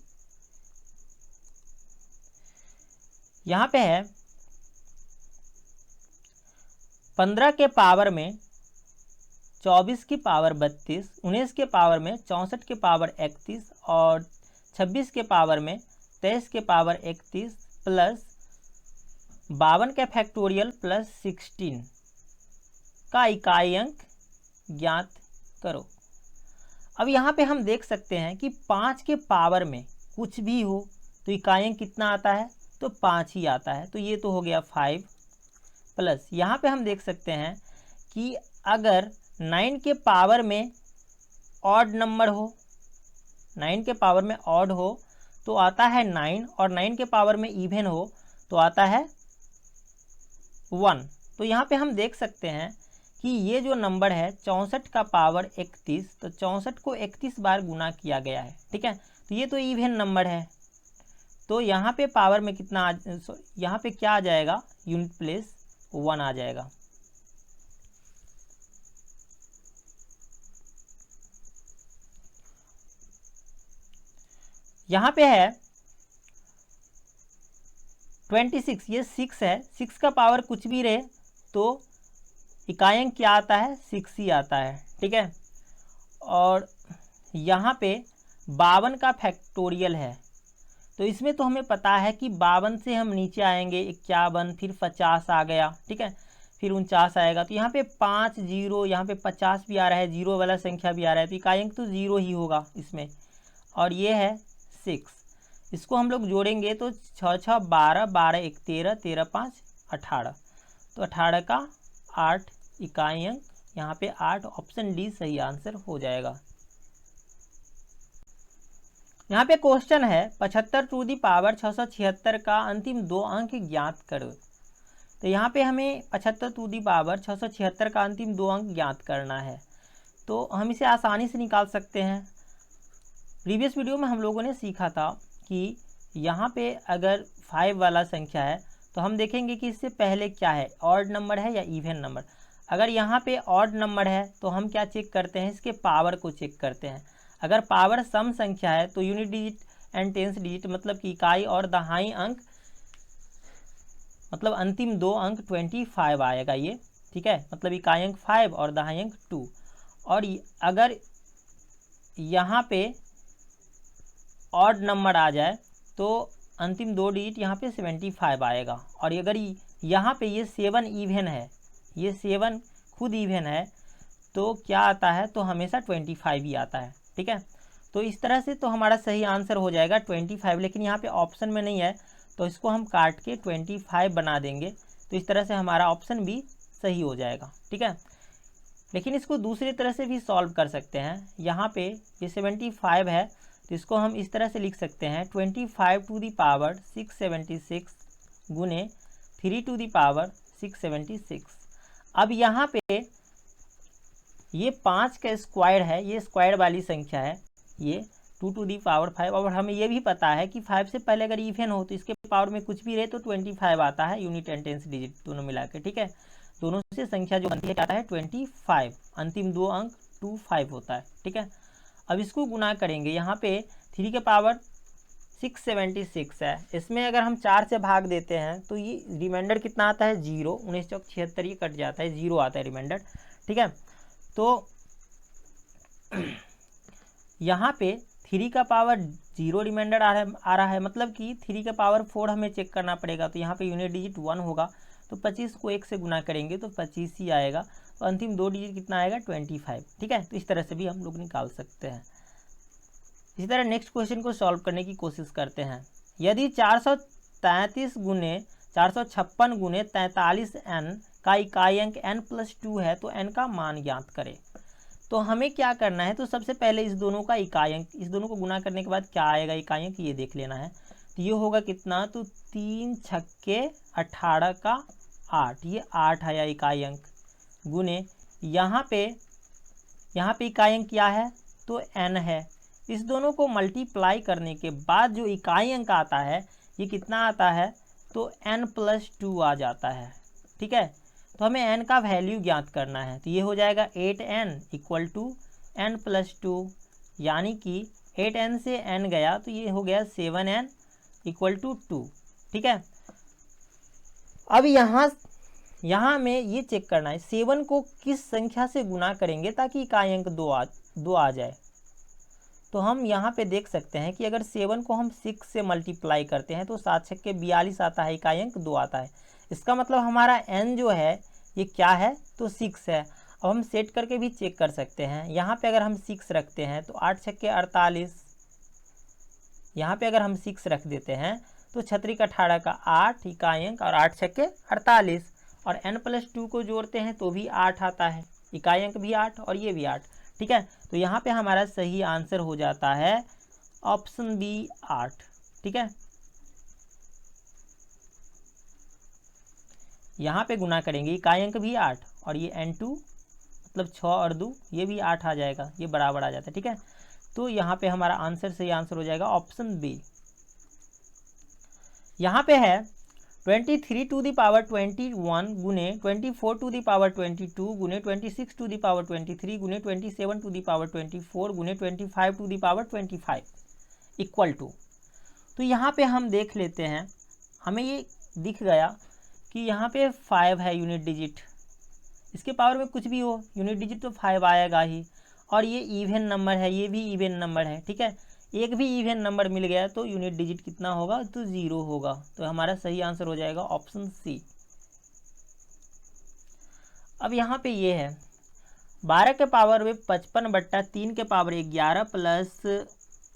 यहाँ पे है 15 के पावर में 24 की पावर 32, 19 के पावर में 64 के पावर 31 और 26 के पावर में 23 के पावर 31 प्लस 52 के फैक्टोरियल प्लस 16 का इकाई अंक ज्ञात करो। अब यहाँ पे हम देख सकते हैं कि 5 के पावर में कुछ भी हो तो इकाई अंक कितना आता है, तो 5 ही आता है। तो ये तो हो गया 5 प्लस, यहाँ पे हम देख सकते हैं कि अगर 9 के पावर में ऑड नंबर हो, 9 के पावर में ऑड हो तो आता है 9, और 9 के पावर में इवन हो तो आता है 1। तो यहाँ पे हम देख सकते हैं कि ये जो नंबर है 64 का पावर 31, तो 64 को 31 बार गुना किया गया है। ठीक है, तो ये तो इवन नंबर है। तो यहाँ पे पावर में कितना, यहाँ पे क्या आ जाएगा, यूनिट प्लेस 1 आ जाएगा। यहाँ पे है 26, ये 6 है। 6 का पावर कुछ भी रहे तो इकाई अंक क्या आता है, 6 ही आता है। ठीक है, और यहाँ पे 52 का फैक्टोरियल है। तो इसमें तो हमें पता है कि 52 से हम नीचे आएंगे 51, फिर 50 आ गया। ठीक है, फिर 49 आएगा। तो यहाँ पे 5 0, यहाँ पे 50 भी आ रहा है, 0 वाला संख्या भी आ रहा है, तो इकाई अंक तो 0 ही होगा इसमें। और ये है 6, इसको हम लोग जोड़ेंगे तो 6 6 12, 12 1 13, 13 5 18, तो 18 का 8 इकाई अंक, यहाँ पे 8, ऑप्शन डी सही आंसर हो जाएगा। यहाँ पे क्वेश्चन है 75 टू दी पावर 676 का अंतिम 2 अंक ज्ञात करो। तो यहाँ पे हमें 75 टू दी पावर 676 का अंतिम 2 अंक ज्ञात करना है। तो हम इसे आसानी से निकाल सकते हैं। प्रीवियस वीडियो में हम लोगों ने सीखा था कि यहाँ पे अगर 5 वाला संख्या है तो हम देखेंगे कि इससे पहले क्या है, ऑड नंबर है या इवन नंबर। अगर यहाँ पे ऑड नंबर है तो हम क्या चेक करते हैं, इसके पावर को चेक करते हैं। अगर पावर सम संख्या है तो unit digit and tens digit, मतलब कि इकाई और दहाई अंक, मतलब अंतिम 2 अंक 25 आएगा ये। ठीक है, मतलब इकाई अंक 5 और दहाई अंक 2। और अगर यहाँ पे ऑड नंबर आ जाए तो अंतिम 2 डिजिट यहाँ पे 75 आएगा। और अगर यहाँ पे ये 7 इवन है, ये 7 खुद इवन है, तो क्या आता है, तो हमेशा 25 ही आता है। ठीक है, तो इस तरह से तो हमारा सही आंसर हो जाएगा 25। लेकिन यहाँ पे ऑप्शन में नहीं है तो इसको हम काट के 25 बना देंगे, तो इस तरह से हमारा ऑप्शन भी सही हो जाएगा। ठीक है, लेकिन इसको दूसरी तरह से भी सॉल्व कर सकते हैं। यहाँ पे ये 75 है तो तो इसको हम इस तरह से लिख सकते हैं 25 टू दी पावर 676 गुने 3 टू दी पावर 676। अब यहाँ पे ये 5 का स्क्वायर है, ये स्क्वायर वाली संख्या है, ये 2 टू दी पावर 5। और हमें ये भी पता है कि 5 से पहले अगर इवन हो तो इसके पावर में कुछ भी रहे तो 25 आता है, यूनिट एंड टेंस डिजिट दोनों मिला के, ठीक है। दोनों से संख्या जो बनती है क्या आता है 25, अंतिम 2 अंक 25 होता है, ठीक है। अब इसको गुना करेंगे, यहाँ पे 3 के पावर 676 है, इसमें अगर हम 4 से भाग देते हैं तो ये रिमाइंडर कितना आता है 0, 19 चौक 76, ये कट जाता है, 0 आता है रिमाइंडर, ठीक है। तो यहाँ पे 3 का पावर 0 रिमाइंडर आ रहा है, मतलब कि 3 का पावर 4 हमें चेक करना पड़ेगा। तो यहाँ पे यूनिट डिजिट 1 होगा, तो 25 को 1 से गुना करेंगे तो 25 ही आएगा, तो अंतिम 2 डिजिट कितना आएगा 25, ठीक है। तो इस तरह से भी हम लोग निकाल सकते हैं। इसी तरह नेक्स्ट क्वेश्चन को सॉल्व करने की कोशिश करते हैं। यदि 433 गुने 456 गुने 43n का इकाई अंक n+2 है तो n का मान ज्ञात करें। तो हमें क्या करना है, तो सबसे पहले इस दोनों का इकाई अंक, इस दोनों को गुना करने के बाद क्या आएगा इकाई अंक ये देख लेना है। तो ये होगा कितना, तो 3 छक्के 18 का 8, ये 8 आया इकाई अंक, गुने यहाँ पे इकाई अंक क्या है तो n है। इस दोनों को मल्टीप्लाई करने के बाद जो इकाई अंक आता है ये कितना आता है तो n+2 आ जाता है, ठीक है। तो हमें n का वैल्यू ज्ञात करना है, तो ये हो जाएगा 8n इक्वल टू n+2, यानी कि 8n से n गया तो ये हो गया 7n इक्वल टू 2, ठीक है। अब यहाँ में ये चेक करना है 7 को किस संख्या से गुना करेंगे ताकि इकाई अंक 2 आ जाए। तो हम यहाँ पे देख सकते हैं कि अगर 7 को हम 6 से मल्टीप्लाई करते हैं तो 7 छक्के 42 आता है, इकाई अंक 2 आता है। इसका मतलब हमारा n जो है ये क्या है तो 6 है। अब हम सेट करके भी चेक कर सकते हैं, यहाँ पे अगर हम 6 रखते हैं तो 8 छक्के 48, यहाँ पे अगर हम 6 रख देते हैं तो 6 का 18 का 8 इकाई अंक और 8 छक्के 48, और n+2 को जोड़ते हैं तो भी 8 आता है, इकाई अंक भी 8 और ये भी 8, ठीक है। तो यहाँ पे हमारा सही आंसर हो जाता है ऑप्शन बी 8, ठीक है। यहाँ पे गुना करेंगे इकाई अंक भी 8 और ये n2 मतलब 6 और 2 ये भी 8 आ जाएगा, ये बराबर आ जाता है, ठीक है। तो यहाँ पे हमारा आंसर सही आंसर हो जाएगा ऑप्शन बी। यहाँ पे है 23 टू दी पावर 21 गुने 24 टू दी पावर 22 गुने 26 टू दी पावर 23 गुने 27 टू दी पावर 24 गुने 25 to the power 25 equal to. तो यहाँ पे हम देख लेते हैं, हमें ये दिख गया कि यहाँ पे 5 है यूनिट डिजिट, इसके पावर में कुछ भी हो यूनिट डिजिट तो 5 आएगा ही, और ये इवन नंबर है, ये भी इवन नंबर है, ठीक है। एक भी इवन नंबर मिल गया तो यूनिट डिजिट कितना होगा तो 0 होगा। तो हमारा सही आंसर हो जाएगा ऑप्शन सी। अब यहाँ पे ये है 12 के पावर में 55 बट्टा 3 के पावर 11 प्लस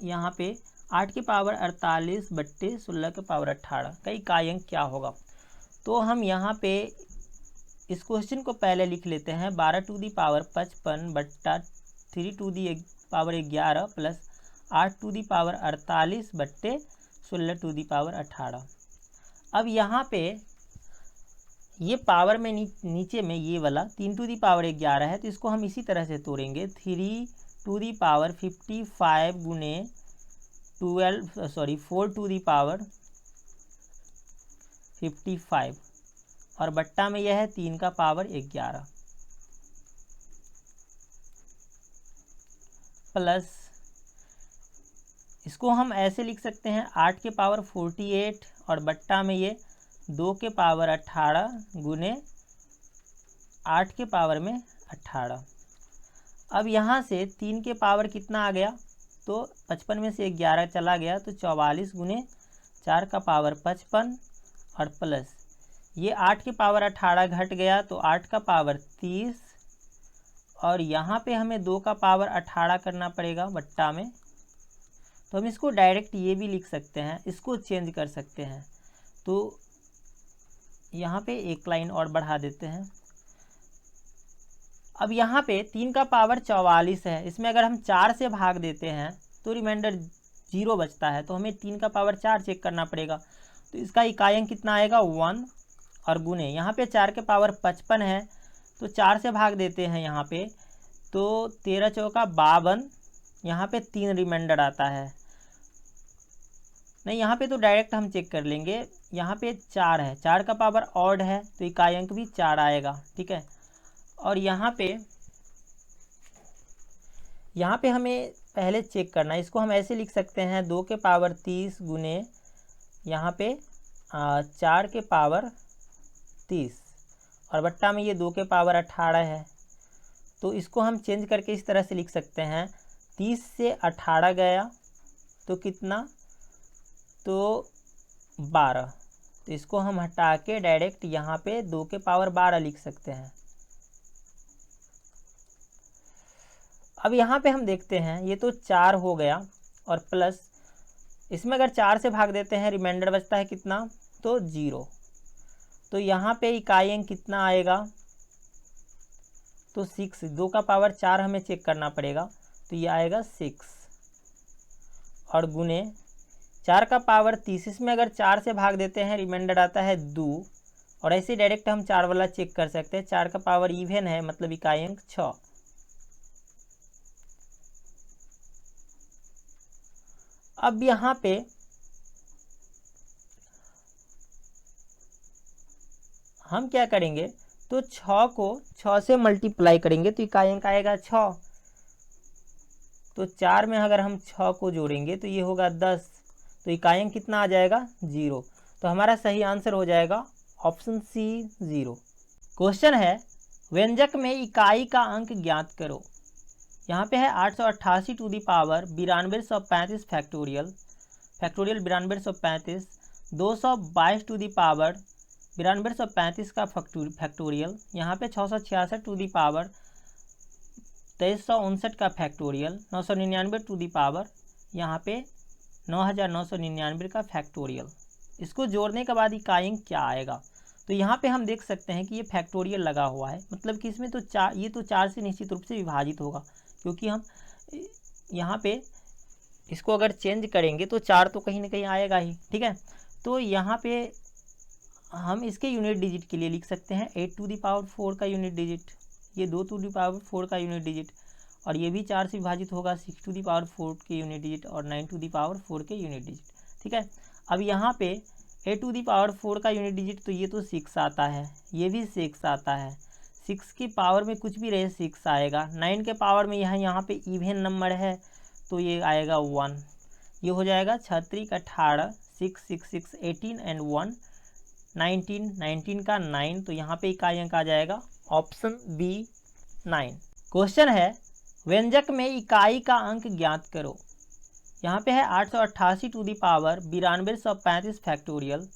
यहाँ पे 8 के पावर 48 बट्टे 16 के पावर 18 का इकाई अंक क्या होगा। तो हम यहाँ पे इस क्वेश्चन को पहले लिख लेते हैं 12 टू दी पावर 55 बट्टा 3 to the power 11 plus 8 to the power 48 बट्टे 16 टू दी पावर 18। अब यहाँ पे ये पावर में नीचे में ये वाला 3 टू दी पावर 11 है, तो इसको हम इसी तरह से तोड़ेंगे 3 टू दी पावर 55 गुने 4 टू दी पावर 55 और बट्टा में यह है 3 का पावर 11 प्लस इसको हम ऐसे लिख सकते हैं 8 के पावर 48 और बट्टा में ये 2 के पावर 18 गुने 8 के पावर में 18। अब यहाँ से 3 के पावर कितना आ गया तो 55 में से 11 चला गया तो 44 गुने 4 का पावर 55 और प्लस ये 8 के पावर 18 घट गया तो 8 का पावर 30, और यहाँ पे हमें 2 का पावर 18 करना पड़ेगा बट्टा में। तो हम इसको डायरेक्ट ये भी लिख सकते हैं, इसको चेंज कर सकते हैं। तो यहाँ पे एक लाइन और बढ़ा देते हैं। अब यहाँ पे 3 का पावर 44 है, इसमें अगर हम 4 से भाग देते हैं तो रिमाइंडर 0 बचता है, तो हमें 3 का पावर 4 चेक करना पड़ेगा। तो इसका इकाई अंक कितना आएगा 1 और गुने यहाँ पे 4 के पावर 55 है, तो 4 से भाग देते हैं यहाँ पे, तो 13 चौका 52, यहाँ पे 3 रिमाइंडर आता है। नहीं, यहाँ पे तो डायरेक्ट हम चेक कर लेंगे, यहाँ पे 4 है, 4 का पावर ऑड है तो इकाई अंक भी 4 आएगा, ठीक है। और यहाँ पे हमें पहले चेक करना है, इसको हम ऐसे लिख सकते हैं 2 के पावर 30 गुने यहाँ पे 4 के पावर 30 और बट्टा में ये 2 के पावर 18 है। तो इसको हम चेंज करके इस तरह से लिख सकते हैं, 30 से 18 गया तो कितना, तो 12। तो इसको हम हटा के डायरेक्ट यहाँ पे 2 के पावर 12 लिख सकते हैं। अब यहाँ पे हम देखते हैं, ये तो 4 हो गया और प्लस इसमें अगर 4 से भाग देते हैं रिमाइंडर बचता है कितना, तो 0। तो यहाँ पे इकाई अंक कितना आएगा, तो 6। 2 का पावर 4 हमें चेक करना पड़ेगा, तो ये आएगा 6 और गुने 4 का पावर 30, इसमें अगर 4 से भाग देते हैं रिमाइंडर आता है 2 और ऐसे डायरेक्ट हम 4 वाला चेक कर सकते हैं। 4 का पावर इवन है, मतलब इकाई अंक 6। अब यहाँ पे हम क्या करेंगे, तो 6 को 6 से मल्टीप्लाई करेंगे तो इकाई अंक आएगा 6। तो 4 में अगर हम 6 को जोड़ेंगे तो ये होगा 10, तो इकाई अंक कितना आ जाएगा 0। तो हमारा सही आंसर हो जाएगा ऑप्शन सी 0। क्वेश्चन है, व्यंजक में इकाई का अंक ज्ञात करो। यहाँ पे है 888 to the power 9235 factorial, factorial 9235, 222 to the power 9235 का फैक्टोरियल, यहाँ पे 666 टू दी पावर 2359 का फैक्टोरियल, 999 टू दी पावर यहाँ पे 9999 का फैक्टोरियल। इसको जोड़ने के बाद इकाई अंक क्या आएगा, तो यहाँ पे हम देख सकते हैं कि ये फैक्टोरियल लगा हुआ है, मतलब कि इसमें तो 4, ये तो 4 से निश्चित रूप से विभाजित होगा, क्योंकि हम यहाँ पे इसको अगर चेंज करेंगे तो 4 तो कहीं ना कहीं आएगा ही, ठीक है। तो यहाँ पे हम इसके यूनिट डिजिट के लिए लिख सकते हैं 8 टू दी पावर 4 का यूनिट डिजिट, ये 2 टू दी पावर 4 का यूनिट डिजिट, और ये भी 4 से विभाजित होगा 6 टू दी पावर 4 के यूनिट डिजिट और 9 टू दी पावर 4 के यूनिट डिजिट, ठीक है। अब यहाँ पे 8 टू दी पावर 4 का यूनिट डिजिट, तो ये तो 6 आता है, ये भी 6 आता है, 6 की पावर में कुछ भी रहे 6 आएगा। 9 के पावर में यहाँ पे इवन नंबर है तो ये आएगा 1, ये हो जाएगा 6 18, 6 6 6 18 एंड 1 19, 19 का 9, तो यहाँ पे इकाई अंक आ जाएगा ऑप्शन बी 9। क्वेश्चन है, व्यंजक में इकाई का अंक ज्ञात करो। यहाँ पे है 888 to the power 9235 factorial,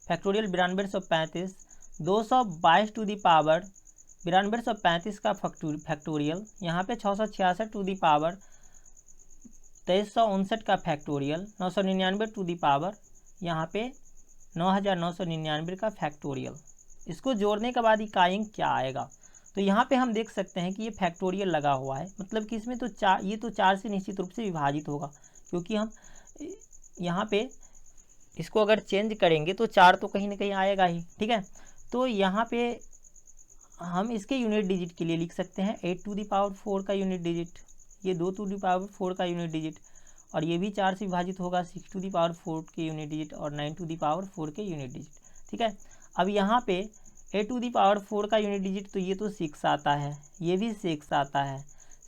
factorial 9235, 222 to the power 9235 का फैक्टोरियल, यहाँ पे 666 टू दी पावर 2359 का फैक्टोरियल, 999 टू दी पावर यहाँ पे 9999 का फैक्टोरियल। इसको जोड़ने के बाद इकाई अंक क्या आएगा, तो यहाँ पे हम देख सकते हैं कि ये फैक्टोरियल लगा हुआ है, मतलब कि इसमें तो 4, ये तो 4 से निश्चित रूप से विभाजित होगा, क्योंकि हम यहाँ पे इसको अगर चेंज करेंगे तो 4 तो कहीं ना कहीं आएगा ही, ठीक है। तो यहाँ पे हम इसके यूनिट डिजिट के लिए लिख सकते हैं 8 टू दी पावर 4 का यूनिट डिजिट, ये 2 टू दी पावर 4 का यूनिट डिजिट, और ये भी 4 से विभाजित होगा 6 टू दी पावर 4 के यूनिट डिजिट और 9 टू दी पावर 4 के यूनिट डिजिट, ठीक है। अब यहाँ पे 8 टू दी पावर 4 का यूनिट डिजिट, तो ये तो 6 आता है, ये भी 6 आता है,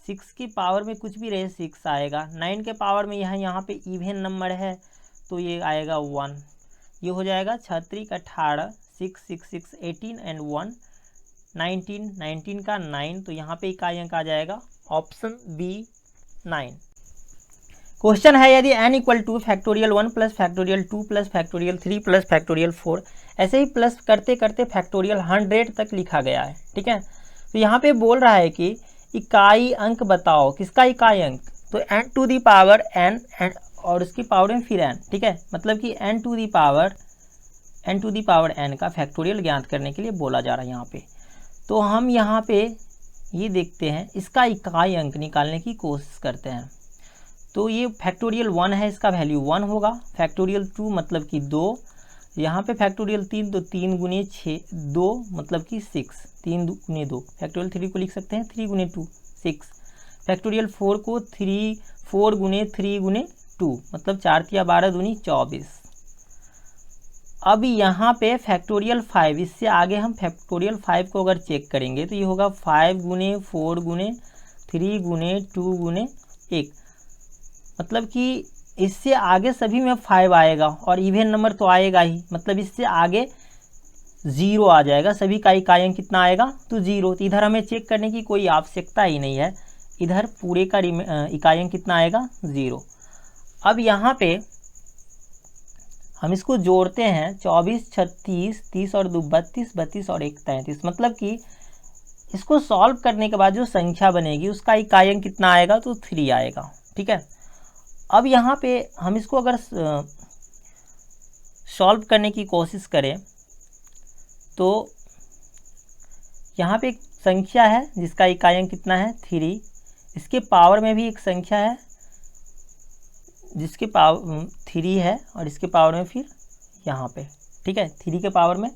6 की पावर में कुछ भी रहे 6 आएगा। 9 के पावर में यहाँ पे इवन नंबर है तो ये आएगा 1, ये हो जाएगा 6 18, 6 6 6 18 एंड 1 19, 19 का 9, तो यहाँ पे इकाई अंक आ जाएगा ऑप्शन बी 9। क्वेश्चन है, यदि n equal two factorial 1 plus factorial 2 plus factorial 3 plus factorial 4, ऐसे ही प्लस करते करते फैक्टोरियल 100 तक लिखा गया है, ठीक है। तो यहाँ पे बोल रहा है कि इकाई अंक बताओ, किसका इकाई अंक, तो n to the power n और उसकी पावर में फिर n, ठीक है, मतलब कि n to the power n का फैक्टोरियल ज्ञात करने के लिए बोला जा रहा है यहाँ पे। तो हम यहाँ पे ये देखते हैं, इसका इकाई अंक निकालने की कोशिश करते हैं। तो ये फैक्टोरियल 1 है, इसका वैल्यू 1 होगा। फैक्टोरियल 2 मतलब कि 2, यहाँ पे फैक्टोरियल 3 तो 3 गुने 6 2 मतलब कि 6, 3 गुने 2। फैक्टोरियल 3 को लिख सकते हैं 3 गुने 2 6। फैक्टोरियल 4 को 4 गुने 3 गुने 2 मतलब 4 या 12 दूनी 24। अब यहाँ पे फैक्टोरियल 5, इससे आगे हम फैक्टोरियल 5 को अगर चेक करेंगे तो ये होगा 5 गुने 4 गुने 3 गुने 2 गुने 1, मतलब कि इससे आगे सभी में 5 आएगा और इवन नंबर तो आएगा ही, मतलब इससे आगे 0 आ जाएगा। सभी का इकाई अंक कितना आएगा तो 0। तो इधर हमें चेक करने की कोई आवश्यकता ही नहीं है, इधर पूरे का इकाई अंक कितना आएगा 0। अब यहाँ पे हम इसको जोड़ते हैं 24 36 30 और 2 32 32 और 1 33, मतलब कि इसको सॉल्व करने के बाद जो संख्या बनेगी उसका इकाई अंक कितना आएगा तो 3 आएगा। ठीक है, अब यहाँ पे हम इसको अगर सॉल्व करने की कोशिश करें तो यहाँ पे एक संख्या है जिसका इकाई अंक कितना है 3, इसके पावर में भी एक संख्या है जिसके पावर 3 है और इसके पावर में फिर यहाँ पे, ठीक है, 3 के पावर में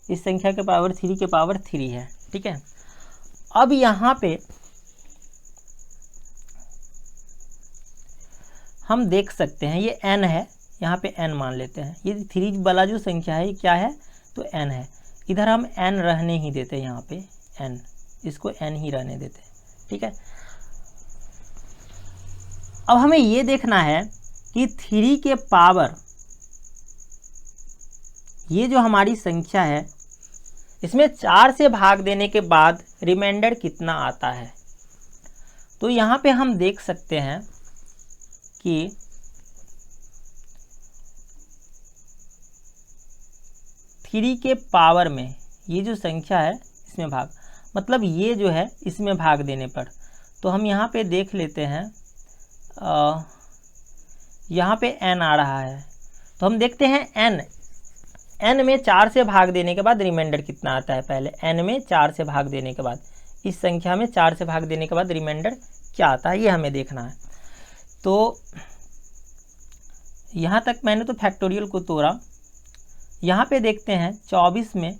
इस संख्या के पावर 3 के पावर 3 है। ठीक है, अब यहाँ पे हम देख सकते हैं ये n है, यहाँ पे n मान लेते हैं। ये 3 वाला जो संख्या है ये क्या है तो n है, इधर हम n रहने ही देते हैं, यहाँ पे n, इसको n ही रहने देते हैं। ठीक है, अब हमें ये देखना है कि 3 के पावर, ये जो हमारी संख्या है इसमें 4 से भाग देने के बाद रिमाइंडर कितना आता है। तो यहाँ पे हम देख सकते हैं कि 3 के पावर में ये जो संख्या है इसमें भाग, मतलब ये जो है इसमें भाग देने पर, तो हम यहाँ पे देख लेते हैं यहाँ पे n आ रहा है, तो हम देखते हैं n में 4 से भाग देने के बाद रिमाइंडर कितना आता है। पहले n में 4 से भाग देने के बाद, इस संख्या में 4 से भाग देने के बाद रिमाइंडर क्या आता है ये हमें देखना है। तो यहाँ तक मैंने तो फैक्टोरियल को तोड़ा, यहाँ पे देखते हैं 24 में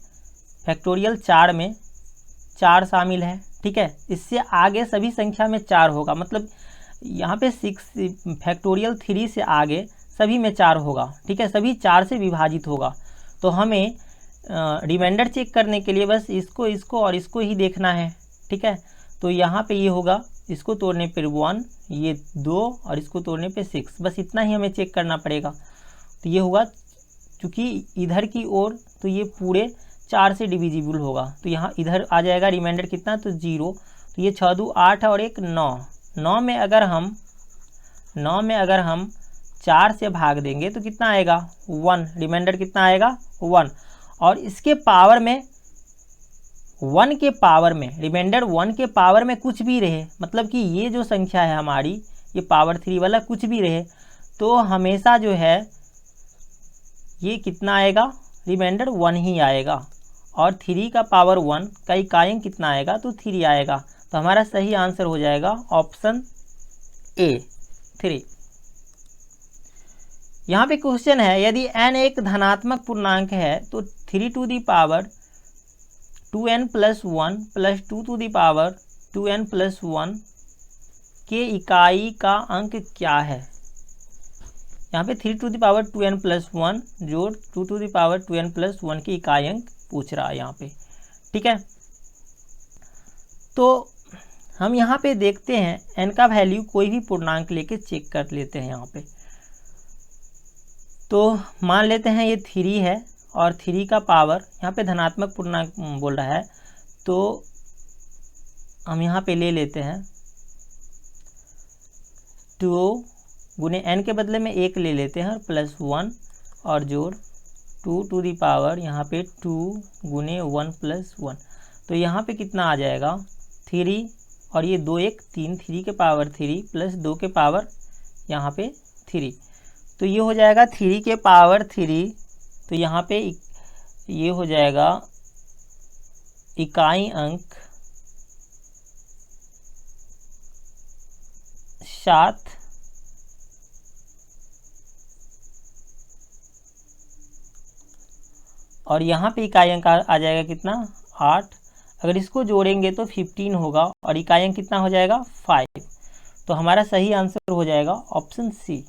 फैक्टोरियल 4 में 4 शामिल है। ठीक है, इससे आगे सभी संख्या में 4 होगा, मतलब यहाँ पे 6 फैक्टोरियल 3 से आगे सभी में 4 होगा। ठीक है, सभी 4 से विभाजित होगा। तो हमें रिमाइंडर चेक करने के लिए बस इसको और इसको ही देखना है। ठीक है, तो यहाँ पे ये होगा, इसको तोड़ने पर 1, ये 2 और इसको तोड़ने पे 6, बस इतना ही हमें चेक करना पड़ेगा। तो ये होगा, चूँकि इधर की ओर तो ये पूरे 4 से डिविजिबल होगा, तो यहाँ इधर आ जाएगा रिमाइंडर कितना तो 0। तो ये 6 2 8 और 1 9, 9 में अगर हम 4 से भाग देंगे तो कितना आएगा 1, रिमाइंडर कितना आएगा 1। और इसके पावर में 1 के पावर में रिमाइंडर 1 के पावर में कुछ भी रहे, मतलब कि ये जो संख्या है हमारी ये पावर 3 वाला कुछ भी रहे, तो हमेशा जो है ये कितना आएगा रिमाइंडर 1 ही आएगा। और 3 का पावर 1 का इकाई अंक कितना आएगा तो 3 आएगा। तो हमारा सही आंसर हो जाएगा ऑप्शन ए 3। यहाँ पे क्वेश्चन है, यदि n एक धनात्मक पूर्णांक है तो 3 to the power 2n + 1 + 2 to the power 2n + 1 के इकाई का अंक क्या है। यहाँ पे 3 टू दी पावर 2n + 1 जोड़ 2 टू दी पावर 2n + 1 की इकाई अंक पूछ रहा है यहाँ पे। ठीक है, तो हम यहाँ पे देखते हैं n का वैल्यू कोई भी पूर्णांक लेके चेक कर लेते हैं। यहाँ पे तो मान लेते हैं ये 3 है और 3 का पावर, यहाँ पे धनात्मक पूर्णांक बोल रहा है, तो हम यहाँ पे ले लेते हैं 2 गुने n के बदले में 1 ले लेते हैं +1 और जोड़ 2 टू दी पावर यहाँ पे 2 गुने 1 + 1, तो यहाँ पे कितना आ जाएगा 3 और ये 2 1 3, 3 के पावर 3 + 2 के पावर यहाँ पे 3, तो ये हो जाएगा 3 के पावर 3। तो यहाँ पे ये हो जाएगा इकाई अंक 7 और यहाँ पे इकाई अंक आ जाएगा कितना 8। अगर इसको जोड़ेंगे तो 15 होगा और इकाई अंक कितना हो जाएगा 5। तो हमारा सही आंसर हो जाएगा ऑप्शन सी।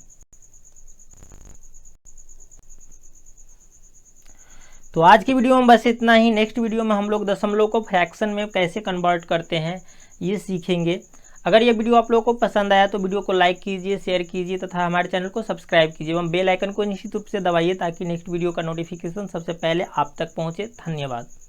तो आज की वीडियो में बस इतना ही। नेक्स्ट वीडियो में हम लोग दशमलव को फ्रैक्शन में कैसे कन्वर्ट करते हैं ये सीखेंगे। अगर ये वीडियो आप लोगों को पसंद आया तो वीडियो को लाइक कीजिए, शेयर कीजिए तथा हमारे चैनल को सब्सक्राइब कीजिए एवं बेल आइकन को निश्चित रूप से दबाइए ताकि नेक्स्ट वीडियो का नोटिफिकेशन सबसे पहले आप तक पहुंचे। धन्यवाद।